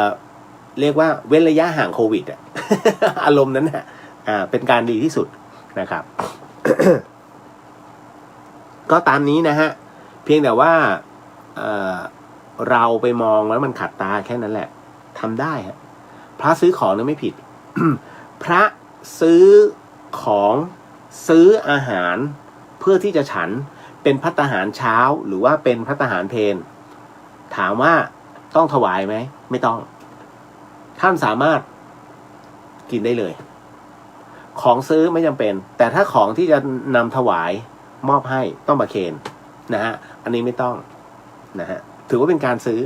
Speaker 1: ๆเรียกว่าเว้นระยะห่างโควิดอ่ะ อารมณ์นั้นนะเป็นการดีที่สุดนะครับ ก็ตามนี้นะฮะเพียงแต่ว่าเราไปมองแล้วมันขัดตาแค่นั้นแหละทำได้ฮะพระซื้อของเนี่ยไม่ผิด พระซื้อของซื้ออาหารเพื่อที่จะฉันเป็นภัตตาหารเช้าหรือว่าเป็นภัตตาหารเพลถามว่าต้องถวายไหมไม่ต้องท่านสามารถกินได้เลยของซื้อไม่จำเป็นแต่ถ้าของที่จะนำถวายมอบให้ต้องประเคนนะฮะอันนี้ไม่ต้องนะฮะถือว่าเป็นการซื้อ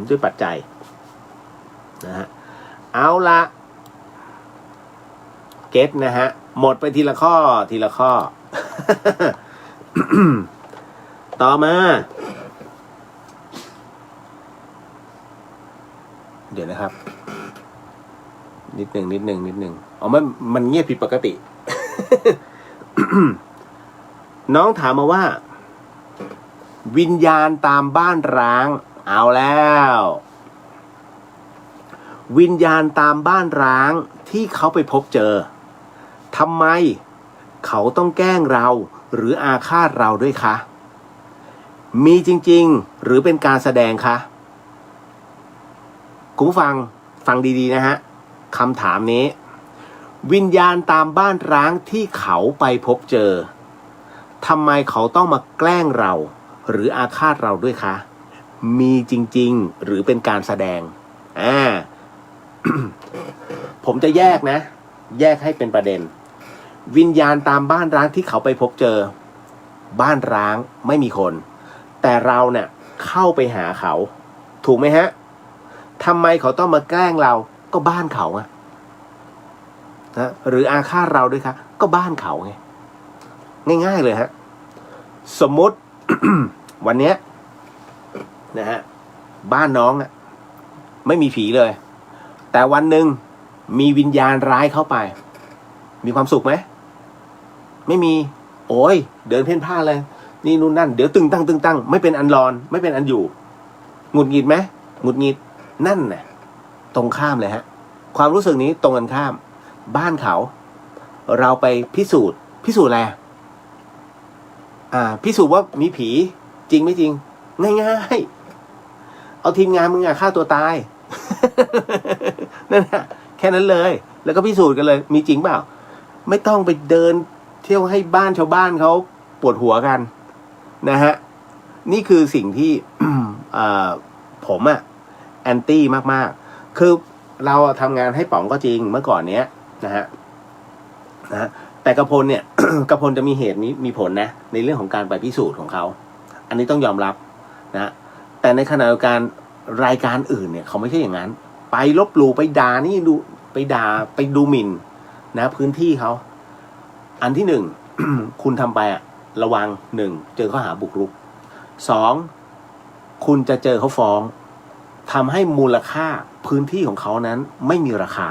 Speaker 1: ด้วยปัจจัยนะฮะเอาละเก็ตนะฮะหมดไปทีละข้อ ต่อมาเดี๋ยวนะครับนิดหนึ่งมันเงียบผิดปกติ น้องถามมาว่าวิญญาณตามบ้านร้างเอาแล้ววิญญาณตามบ้านร้างที่เขาไปพบเจอทำไมเขาต้องแกล้งเราหรืออาฆาตเราด้วยคะมีจริงๆหรือเป็นการแสดงคะคุณผู้ฟังดีๆนะฮะคำถามนี้วิญญาณตามบ้านร้างที่เขาไปพบเจอทำไมเขาต้องมาแกล้งเราหรืออาฆาตเราด้วยคะมีจริงๆหรือเป็นการแสดง ผมจะแยกให้เป็นประเด็นวิญญาณตามบ้านร้างที่เขาไปพบเจอบ้านร้างไม่มีคนแต่เราเนี่ยเข้าไปหาเขาถูกไหมฮะทำไมเขาต้องมาแกล้งเราก็บ้านเขาอะนะหรืออาฆาตเราด้วยคะก็บ้านเขาไงง่ายๆเลยฮะสมมติ วันเนี้ยนะฮะบ้านน้องอะไม่มีผีเลยแต่วันหนึ่งมีวิญญาณร้ายเข้าไปมีความสุขไหมไม่มีโอ้ยเดินเพ่นพ่านเลยนี่นู่นนั่นเดี๋ยวตึงตั้งไม่เป็นอันรอนไม่เป็นอันอยู่หงุดหงิดไหมหงุดหงิดนั่นน่ะตรงข้ามเลยฮะความรู้สึกนี้ตรงกันข้ามบ้านเขาเราไปพิสูจน์อะไรพิสูจน์ว่ามีผีจริงไม่จริงง่าย เอาทีมงานมึงฆ่าตัวตาย นั่นแหละแค่นั้นเลยแล้วก็พิสูจน์กันเลยมีจริงเปล่าไม่ต้องไปเดินเที่ยวให้บ้านชาวบ้านเขาปวดหัวกันนะฮะนี่คือสิ่งที่ผมแอนตี้มากๆคือเราทำงานให้ป๋องก็จริงเมื่อก่อนเนี้ยนะฮะแต่กระพลเนี่ย กระพลจะมีเหตุมีผลนะในเรื่องของการไปพิสูจน์ของเขาอันนี้ต้องยอมรับนะแต่ในขณะเดียวกันรายการอื่นเนี่ยเขาไม่ใช่อย่างนั้นไปลบหลู่ไปด่านี่ดูไปด่าไปดูหมิ่นนะพื้นที่เขาอันที่หนึ่ง คุณทำไประวังหนึ่งเจอข้อหาบุกรุกสองคุณจะเจอเขาฟ้องทำให้มูลค่าพื้นที่ของเขานั้นไม่มีราคา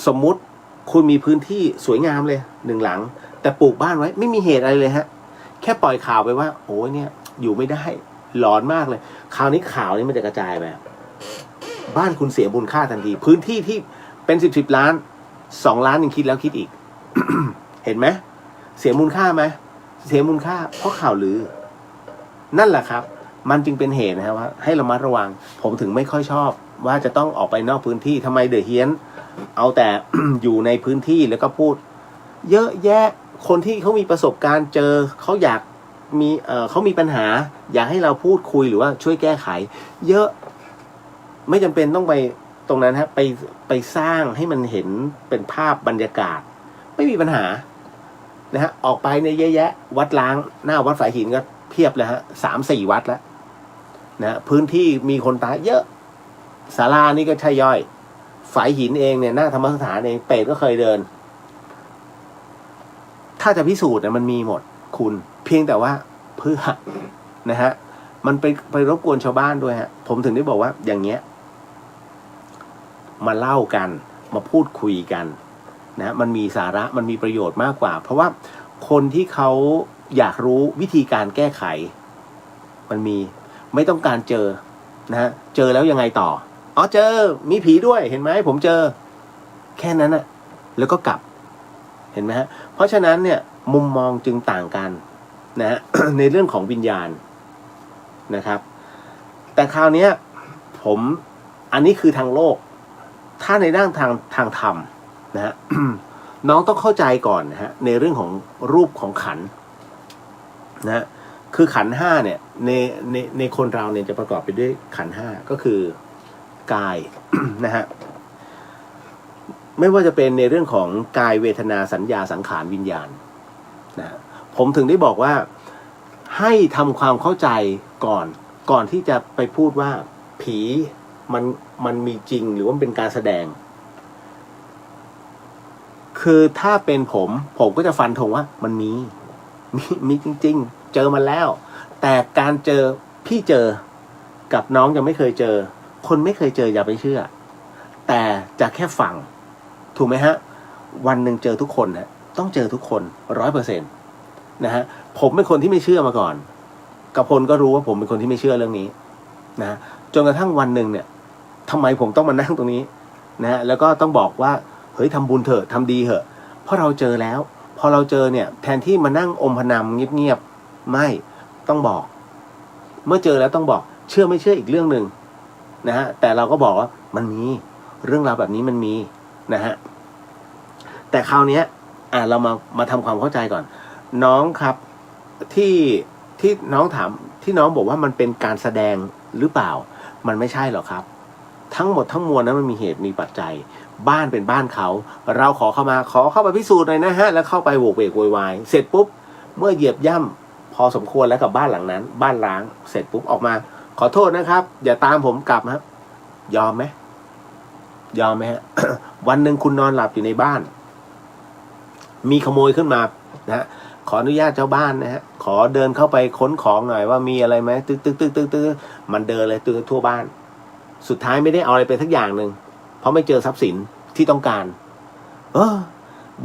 Speaker 1: สมมุติคุณมีพื้นที่สวยงามเลยหนึ่งหลังแต่ปลูกบ้านไว้ไม่มีเหตุอะไรเลยฮะแค่ปล่อยข่าวไปว่าโอ้ยเนี่ยอยู่ไม่ได้หลอนมากเลยคราวนี้ข่าวนี้มันจะกระจายแบบบ้านคุณเสียมูลค่าทันทีพื้นที่ที่เป็น10 ล้าน2 ล้านยังคิดแล้วคิดอีก เห็นไหมเสียมูลค่าไหมเสียมูลค่าเพราะข่าวลือนั่นแหละครับมันจึงเป็นเหตุนะครับว่าให้ระมัดระวังผมถึงไม่ค่อยชอบว่าจะต้องออกไปนอกพื้นที่ทำไมเดอะเฮียนเอาแต่ อยู่ในพื้นที่แล้วก็พูดเยอะแยะคนที่เขามีประสบการณ์เจอเขาอยากมีเขามีปัญหาอยากให้เราพูดคุยหรือว่าช่วยแก้ไขเยอะไม่จำเป็นต้องไปตรงนั้นฮะไปสร้างให้มันเห็นเป็นภาพบรรยากาศไม่มีปัญหานะฮะออกไปในเยอะแยะวัดล้างหน้าวัดฝายหินก็เพียบเลยฮะ3-4 วัดแล้วนะพื้นที่มีคนตายเยอะศาลานี่ก็ใช่ย่อยฝายหินเองเนี่ยหน้าธรรมสถานเองเปรตก็เคยเดินถ้าจะพิสูจน์เนี่ยมันมีหมดคุณเพียงแต่ว่าเพื่อนะฮะมันไปรบกวนชาวบ้านด้วยฮะผมถึงได้บอกว่าอย่างเงี้ยมาเล่ากันมาพูดคุยกันนะมันมีสาระมันมีประโยชน์มากกว่าเพราะว่าคนที่เขาอยากรู้วิธีการแก้ไขมันมีไม่ต้องการเจอนะฮะเจอแล้วยังไงต่ออ๋อเจอมีผีด้วยเห็นไหมผมเจอแค่นั้นนะแล้วก็กลับเห็นไหมฮะเพราะฉะนั้นเนี่ยมุมมองจึงต่างกันนะฮะ ในเรื่องของวิญญาณนะครับแต่คราวนี้ผมอันนี้คือทางโลกถ้าในด้านทางธรรมนะฮะ น้องต้องเข้าใจก่อนนะฮะในเรื่องของรูปของขันธ์นะคือขันธ์5เนี่ยในคนเราเนี่ยจะประกอบไปด้วยขันธ์5ก็คือกาย นะฮะไม่ว่าจะเป็นในเรื่องของกายเวทนาสัญญาสังขารวิญญาณนะผมถึงได้บอกว่าให้ทำความเข้าใจก่อนที่จะไปพูดว่าผีมันมีจริงหรือว่าเป็นการแสดงคือถ้าเป็นผมก็จะฟันธงว่ามันมีจริงๆเจอมาแล้วแต่การเจอพี่เจอกับน้องยังไม่เคยเจอคนไม่เคยเจออย่าไปเชื่อแต่จะแค่ฟังถูกไหมฮะวันหนึ่งเจอทุกคนฮะต้องเจอทุกคน 100% นะฮะผมเป็นคนที่ไม่เชื่อมาก่อนกพลก็รู้ว่าผมเป็นคนที่ไม่เชื่อเรื่องนี้นะจนกระทั่งวันหนึ่งเนี่ยทำไมผมต้องมานั่งตรงนี้นะฮะแล้วก็ต้องบอกว่าเฮ้ยทำบุญเถอะทำดีเถอะเพราะเราเจอแล้วพอเราเจอเนี่ยแทนที่มานั่งอมพนำเงียบๆไม่ต้องบอกเมื่อเจอแล้วต้องบอกเชื่อไม่เชื่ออีกเรื่องหนึ่งนะฮะแต่เราก็บอกว่ามันมีเรื่องราวแบบนี้มันมีนะฮะแต่คราวนี้เรามาทำความเข้าใจก่อนน้องครับที่น้องถามที่น้องบอกว่ามันเป็นการแสดงหรือเปล่ามันไม่ใช่หรอกครับทั้งหมดทั้งมวลนั้นมันมีเหตุมีปัจจัยบ้านเป็นบ้านเขาเราขอเข้าไปพิสูจน์หน่อยนะฮะแล้วเข้าไปโวกเวกโวยวายเสร็จปุ๊บเมื่อเหยียบย่ำพอสมควรแล้วกับบ้านหลังนั้นบ้านร้างเสร็จปุ๊บออกมาขอโทษนะครับอย่าตามผมกลับครับยอมไหมฮะ วันหนึ่งคุณนอนหลับอยู่ในบ้านมีขโมยขึ้นมานะฮะขออนุญาตเจ้าบ้านนะฮะขอเดินเข้าไปค้นของหน่อยว่ามีอะไรไหมตึกมันเดินเลยทั่วบ้านสุดท้ายไม่ได้เอาอะไรไปทักอย่างหนึ่งเพราะไม่เจอทรัพย์สินที่ต้องการ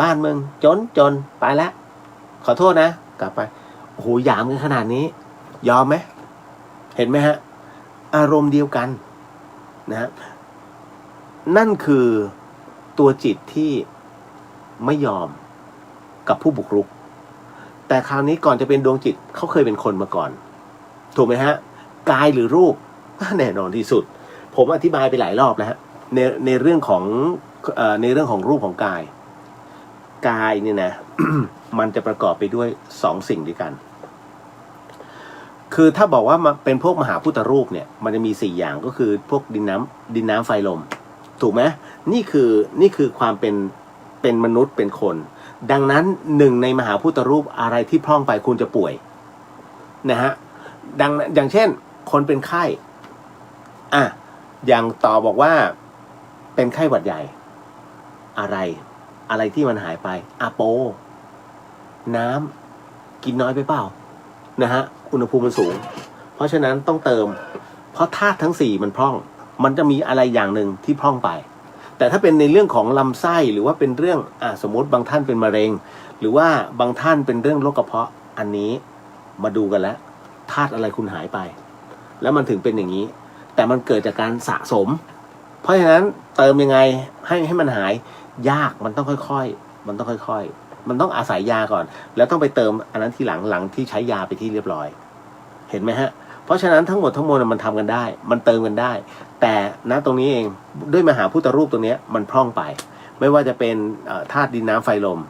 Speaker 1: บ้านมึงจนไปแล้วขอโทษนะกลับไปโอ้โหหยามกันขนาดนี้ยอมไหมเห็นไหมฮะอารมณ์เดียวกันนะฮะนั่นคือตัวจิตที่ไม่ยอมกับผู้บุกรุกแต่คราวนี้ก่อนจะเป็นดวงจิตเขาเคยเป็นคนมาก่อนถูกไหมฮะ กายหรือรูปแน่นอนที่สุดผมอธิบายไปหลายรอบแล้วฮะในเรื่องของในเรื่องของรูปของกายเนี่ยนะ มันจะประกอบไปด้วย2 สิ่งด้วยกันคือถ้าบอกว่ามาเป็นพวกมหาพุทธรูปเนี่ยมันจะมี4 อย่างก็คือพวกดินน้ำไฟลมถูกไหมนี่คือความเป็นมนุษย์เป็นคนดังนั้น1ในมหาพุทธรูปอะไรที่พร่องไปคุณจะป่วยนะฮะอย่างเช่นคนเป็นไข้อย่างต่อบอกว่าเป็นไข้หวัดใหญ่อะไรที่มันหายไปโปน้ำกินน้อยไปเปล่านะฮะอุณหภูมิมันสูงเพราะฉะนั้นต้องเติมเพราะธาตุทั้ง4มันพร่องมันจะมีอะไรอย่างหนึ่งที่พร่องไปแต่ถ้าเป็นในเรื่องของลำไส้หรือว่าเป็นเรื่องสมมติบางท่านเป็นมะเร็งหรือว่าบางท่านเป็นเรื่องโรคกระเพาะอันนี้มาดูกันแล้วธาตุอะไรคุณหายไปแล้วมันถึงเป็นอย่างนี้แต่มันเกิดจากการสะสมเพราะฉะนั้นเติมยังไงให้มันหายยากมันต้องค่อยๆมันต้องอาศัยยาก่อนแล้วต้องไปเติมอันนั้นทีหลังที่ใช้ยาไปที่เรียบร้อยเห็นไหมฮะเพราะฉะนั้นทั้งหมดมันทำกันได้มันเติมกันได้แต่ณตรงนี้เองด้วยมหาพุทธรูปตัวนี้มันพร่องไปไม่ว่าจะเป็นธาตุดินน้ำไฟลม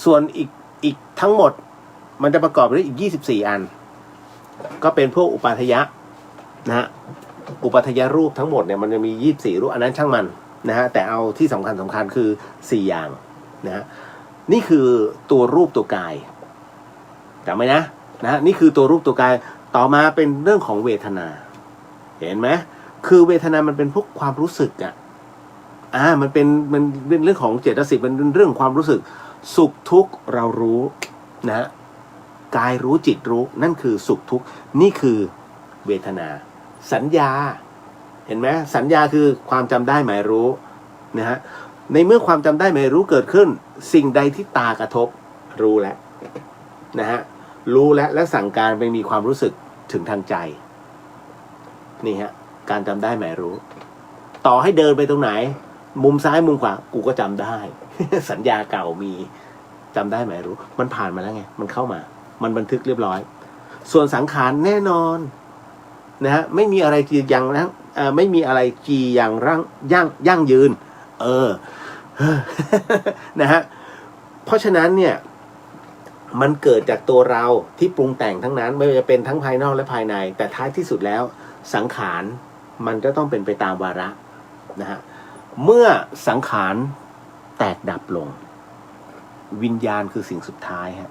Speaker 1: ส่วนอีกทั้งหมดมันจะประกอบด้วยอีก24 อันก็เป็นพวกอุปาทยะนะฮะอุปาทยรูปทั้งหมดเนี่ยมันจะมี24 รูปอันนั้นช่างมันนะฮะแต่เอาที่สำคัญคือ4 อย่างนะฮะนี่คือตัวรูปตัวกายจำไว้นะนี่คือตัวรูปตัวกายต่อมาเป็นเรื่องของเวทนาเห็นไหมคือเวทนามันเป็นพวกความรู้สึกมันเป็นเรื่องของเจตสิกมันเป็นเรื่องความรู้สึกสุขทุกข์เรารู้นะฮะกายรู้จิตรู้นั่นคือสุขทุกข์นี่คือเวทนาสัญญาเห็นไหมสัญญาคือความจำได้หมายรู้นะฮะในเมื่อความจำได้หมายรู้เกิดขึ้นสิ่งใดที่ตากระทบรู้แล้วนะฮะรู้และสั่งการไปมีความรู้สึกถึงทางใจนี่ฮะการจำได้หมายรู้ต่อให้เดินไปตรงไหนมุมซ้ายมุมขวากูก็จำได้ สัญญาเก่ามีจำได้หมายรู้มันผ่านมาแล้วไงมันเข้ามามันบันทึกเรียบร้อยส่วนสังขารแน่นอนนะฮะไม่มีอะไรจียังนะไม่มีอะไรจีอย่างยั่งยืนนะฮะเพราะฉะนั้นเนี่ยมันเกิดจากตัวเราที่ปรุงแต่งทั้งนั้นไม่ว่าจะเป็นทั้งภายนอกและภายในแต่ท้ายที่สุดแล้วสังขารมันก็ต้องเป็นไปตามวาระนะฮะเมื่อสังขารแตกดับลงวิญญาณคือสิ่งสุดท้ายฮะ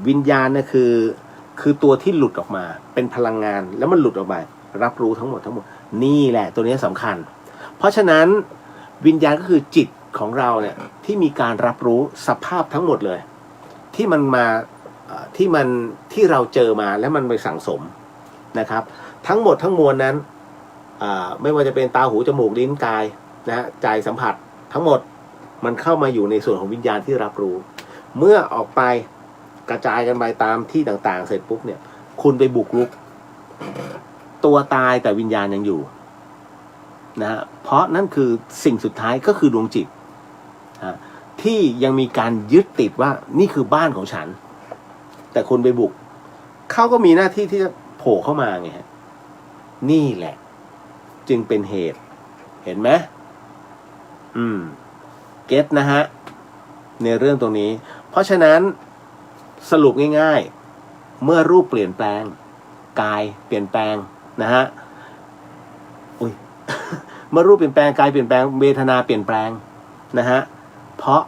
Speaker 1: วิญญาณนะคือตัวที่หลุดออกมาเป็นพลังงานแล้วมันหลุดออกมารับรู้ทั้งหมดนี่แหละตัวนี้สำคัญเพราะฉะนั้นวิญญาณก็คือจิตของเราเนี่ยที่มีการรับรู้สภาพทั้งหมดเลยที่มันมาที่เราเจอมาแล้วมันไปสั่งสมนะครับทั้งหมดทั้งมวลนั้นไม่ว่าจะเป็นตาหูจมูกลิ้นกายนะฮะใจสัมผัสทั้งหมดมันเข้ามาอยู่ในส่วนของวิญญาณที่รับรู้เมื่อออกไปกระจายกันไปตามที่ต่างๆเสร็จปุ๊บเนี่ยคุณไปบุกรุกตัวตายแต่วิญญาณยังอยู่นะฮะเพราะนั่นคือสิ่งสุดท้ายก็คือดวงจิตที่ยังมีการยึดติดว่านี่คือบ้านของฉันแต่คุณไปบุกเขาก็มีหน้าที่ที่จะโผล่เข้ามาไงฮะนี่แหละจึงเป็นเหตุเห็นไหมเก็ตนะฮะในเรื่องตรงนี้เพราะฉะนั้นสรุปง่ายๆเมื่อรูปเปลี่ยนแปลงกายเปลี่ยนแปลงนะฮะ เมื่อรูปเปลี่ยนแปลงกายเปลี่ยนแปลงเวทนาเปลี่ยนแปลงนะฮะเพราะ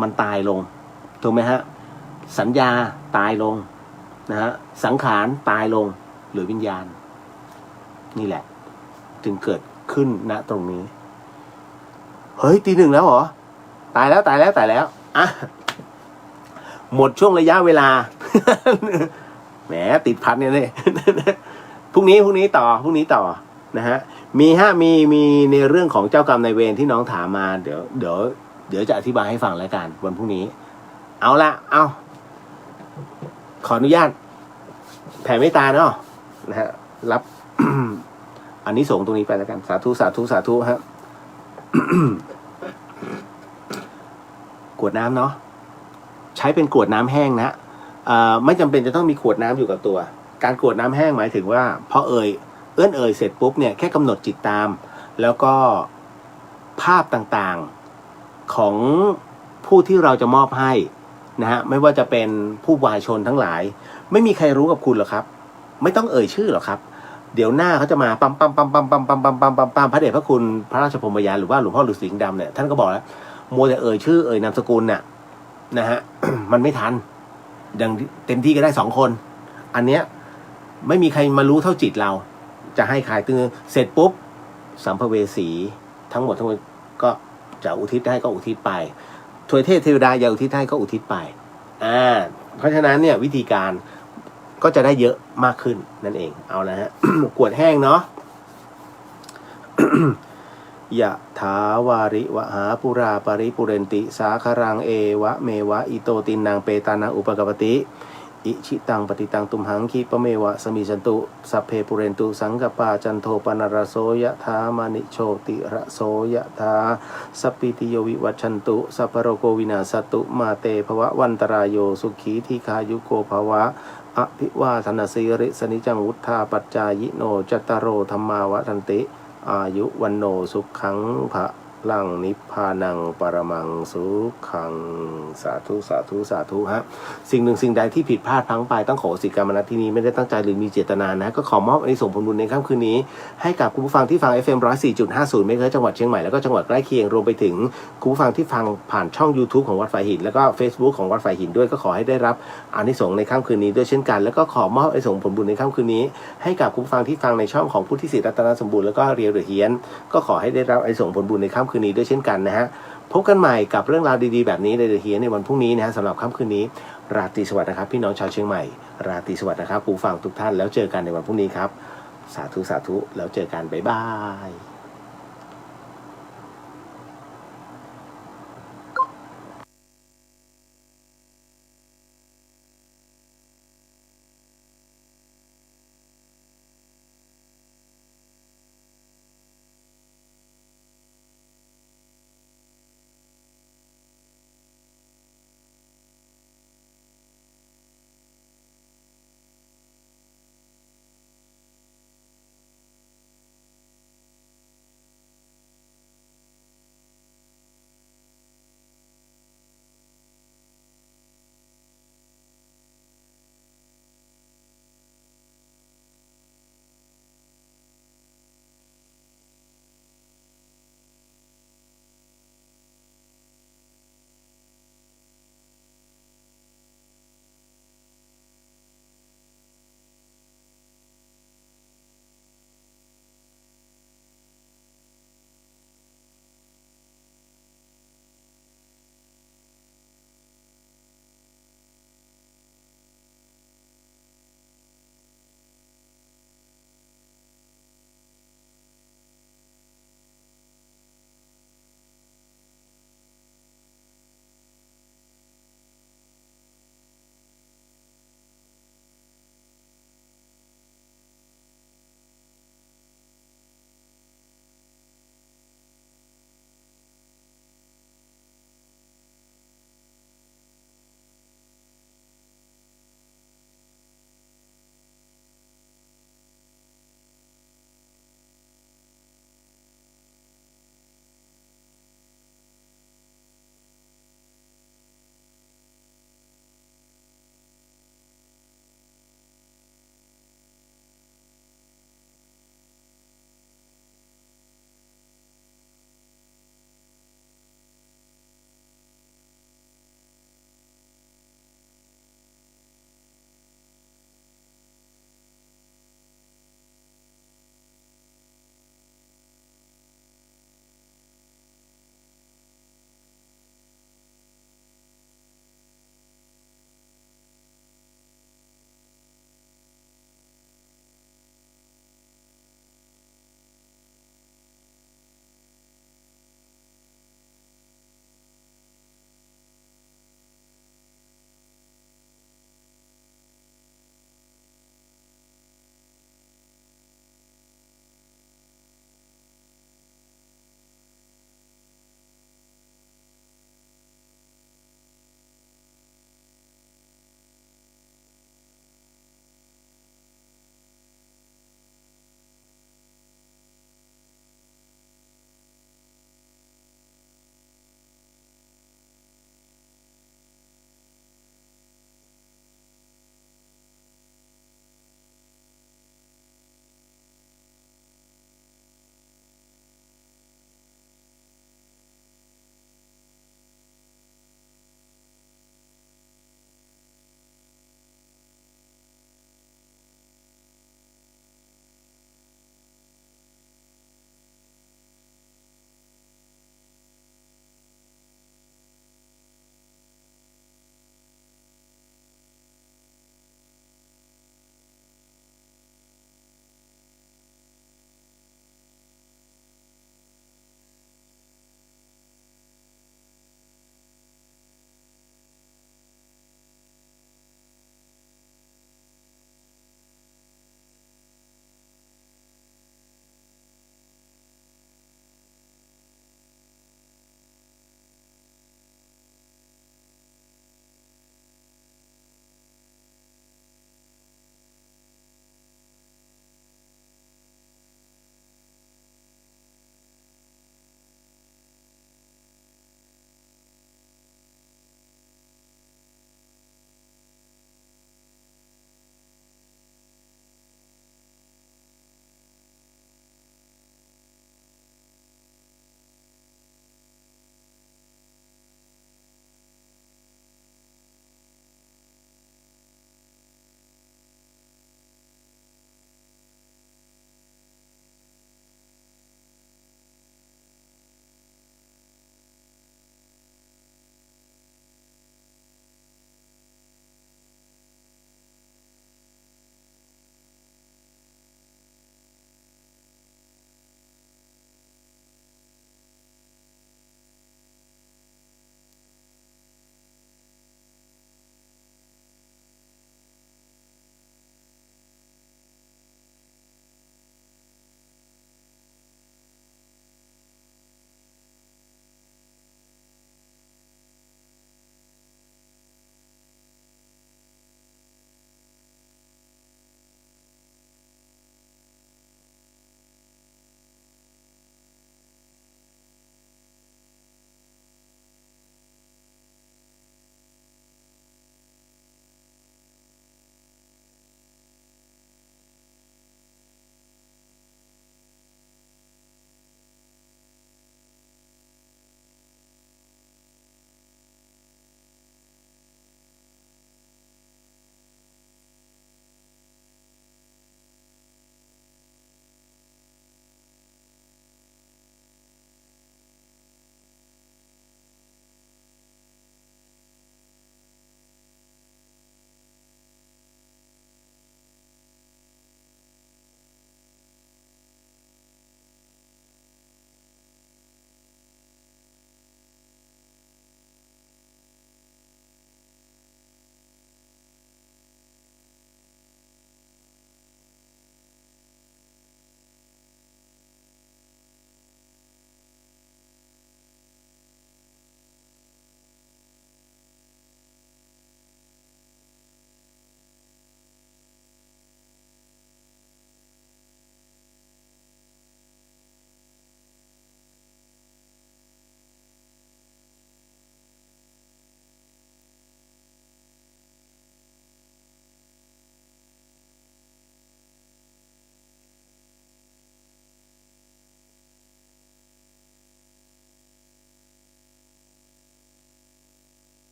Speaker 1: มันตายลงถูกไหมฮะสัญญาตายลงนะฮะสังขารตายลงหรือวิญญาณนี่แหละจึงเกิดขึ้นณตรงนี้เฮ้ย 1:00แล้วเหรอตายแล้วอ่ะหมดช่วงระยะเวลา แหมติดพันเนี่ยเลยพรุ่งนี้ต่อนะฮะมีในเรื่องของเจ้ากรรมนายเวรที่น้องถามมาเดี๋ยวจะอธิบายให้ฟังแล้วกันวันพรุ่งนี้เอาขออนุญาตแผ่เมตตาเนาะนะฮะรับ อันนี้ส่งตรงนี้ไปแล้วกันสาธุฮะ ขวดน้ำเนาะใช้เป็นขวดน้ำแห้งนะไม่จำเป็นจะต้องมีขวดน้ำอยู่กับตัว การกรวดน้ำแห้งหมายถึงว่าพอเอ่ยเสร็จปุ๊บเนี่ยแค่กำหนดจิตตามแล้วก็ภาพต่างๆของผู้ที่เราจะมอบให้นะฮะไม่ว่าจะเป็นผู้วายชนทั้งหลายไม่มีใครรู้กับคุณหรอกครับไม่ต้องเอ่ยชื่อหรอกครับเดี๋ยวหน้าเขาจะมาปั๊มปั๊มปั๊มปั๊มปั๊มปั๊มปั๊มปั๊มปั๊มปั๊มพระเดชพระคุณพระราชพรหมยานหรือว่าหลวงพ่อฤาษีดำเนี่ยท่านก็บอกแล้วมัวแต่เอ่ยชื่อเอ่ยนามสกุลน่ะนะฮะ มันไม่ทันอย่างเต็มที่ก็ได้2 คนอันเนี้ยไม่มีใครมารู้เท่าจิตเราจะให้ใครตึงเสร็จปุ๊บสัมภเวสีทั้งหมดก็จะอุทิศให้ก็อุทิศไปทวยเทพเทวดาอย่าอุทิศให้ก็อุทิศไปเพราะฉะนั้นเนี่ยวิธีการก็จะได้เยอะมากขึ้นนั่นเองเอานะฮะ กวดแห้งเนาะ ยะถาวาริวหาปุราปริปุเรนติสาคารังเอวะเมวะอิโตตินังเปตานังอุปกปติอิชิตังปฏิตังตุมหังคีปะเมวะสมิจันตุสัพเพปุเรนตุสังกปาจันโทปนรโสยะถามานิโชติระโสยะถาสัพพิติโยวิวัชชันตุสัพพโรโกวินาศตุมาเตภวะวันตรายโยสุขีทีคายุโกภวะอภิวาทนาสีริสนิจังวุฒาปัจจายโนจัตตารโรธรรมาวทันติอายุวันโนสุขังภะลังนิพพานังปรมังสุขังสาธุสาธุสาธุฮะสิ่งหนึ่งสิ่งใดที่ผิดพลาดพลั้งไปต้องขออโหสิกรรมณที่นี้ไม่ได้ตั้งใจหรือมีเจตนานะก็ขอมอบอานิสงส์ผลบุญในค่ำคืนนี้ให้กับคุณผู้ฟังที่ฟัง FM 104.50 เมกะเฮิรตซ์จังหวัดเชียงใหม่แล้วก็จังหวัดใกล้เคียงรวมไปถึงคุณผู้ฟังที่ฟังผ่านช่อง YouTube ของวัดฝายหินแล้วก็ Facebook ของวัดฝายหินด้วยก็ขอให้ได้รับอานิสงส์ในค่ำคืนนี้ด้วยเช่นกันแล้วก็ขอมอบอานิสงส์ผลบุญในค่ำคืนนี้ให้กับคุณผู้ฟังที่ฟังในช่องของพุทธิศิษย์รัตนสมบูรณ์แล้วก็เรียวเดอะเฮียนก็ขอให้ได้รับอานิสงส์ผลบุญในค่ำคืนนี้ด้วยเช่นกันนะฮะพบกันใหม่กับเรื่องราวดีๆแบบนี้ในเดอะเฮียนในวันพรุ่งนี้นะฮะสำหรับค่ำคืนนี้ราตรีสวัสดิ์นะครับพี่น้องชาวเชียงใหม่ราตรีสวัสดิ์นะครับผู้ฟังทุกท่านแล้วเจอกันในวันพรุ่งนี้ครับสาธุสาธุแล้วเจอกันบ๊ายบาย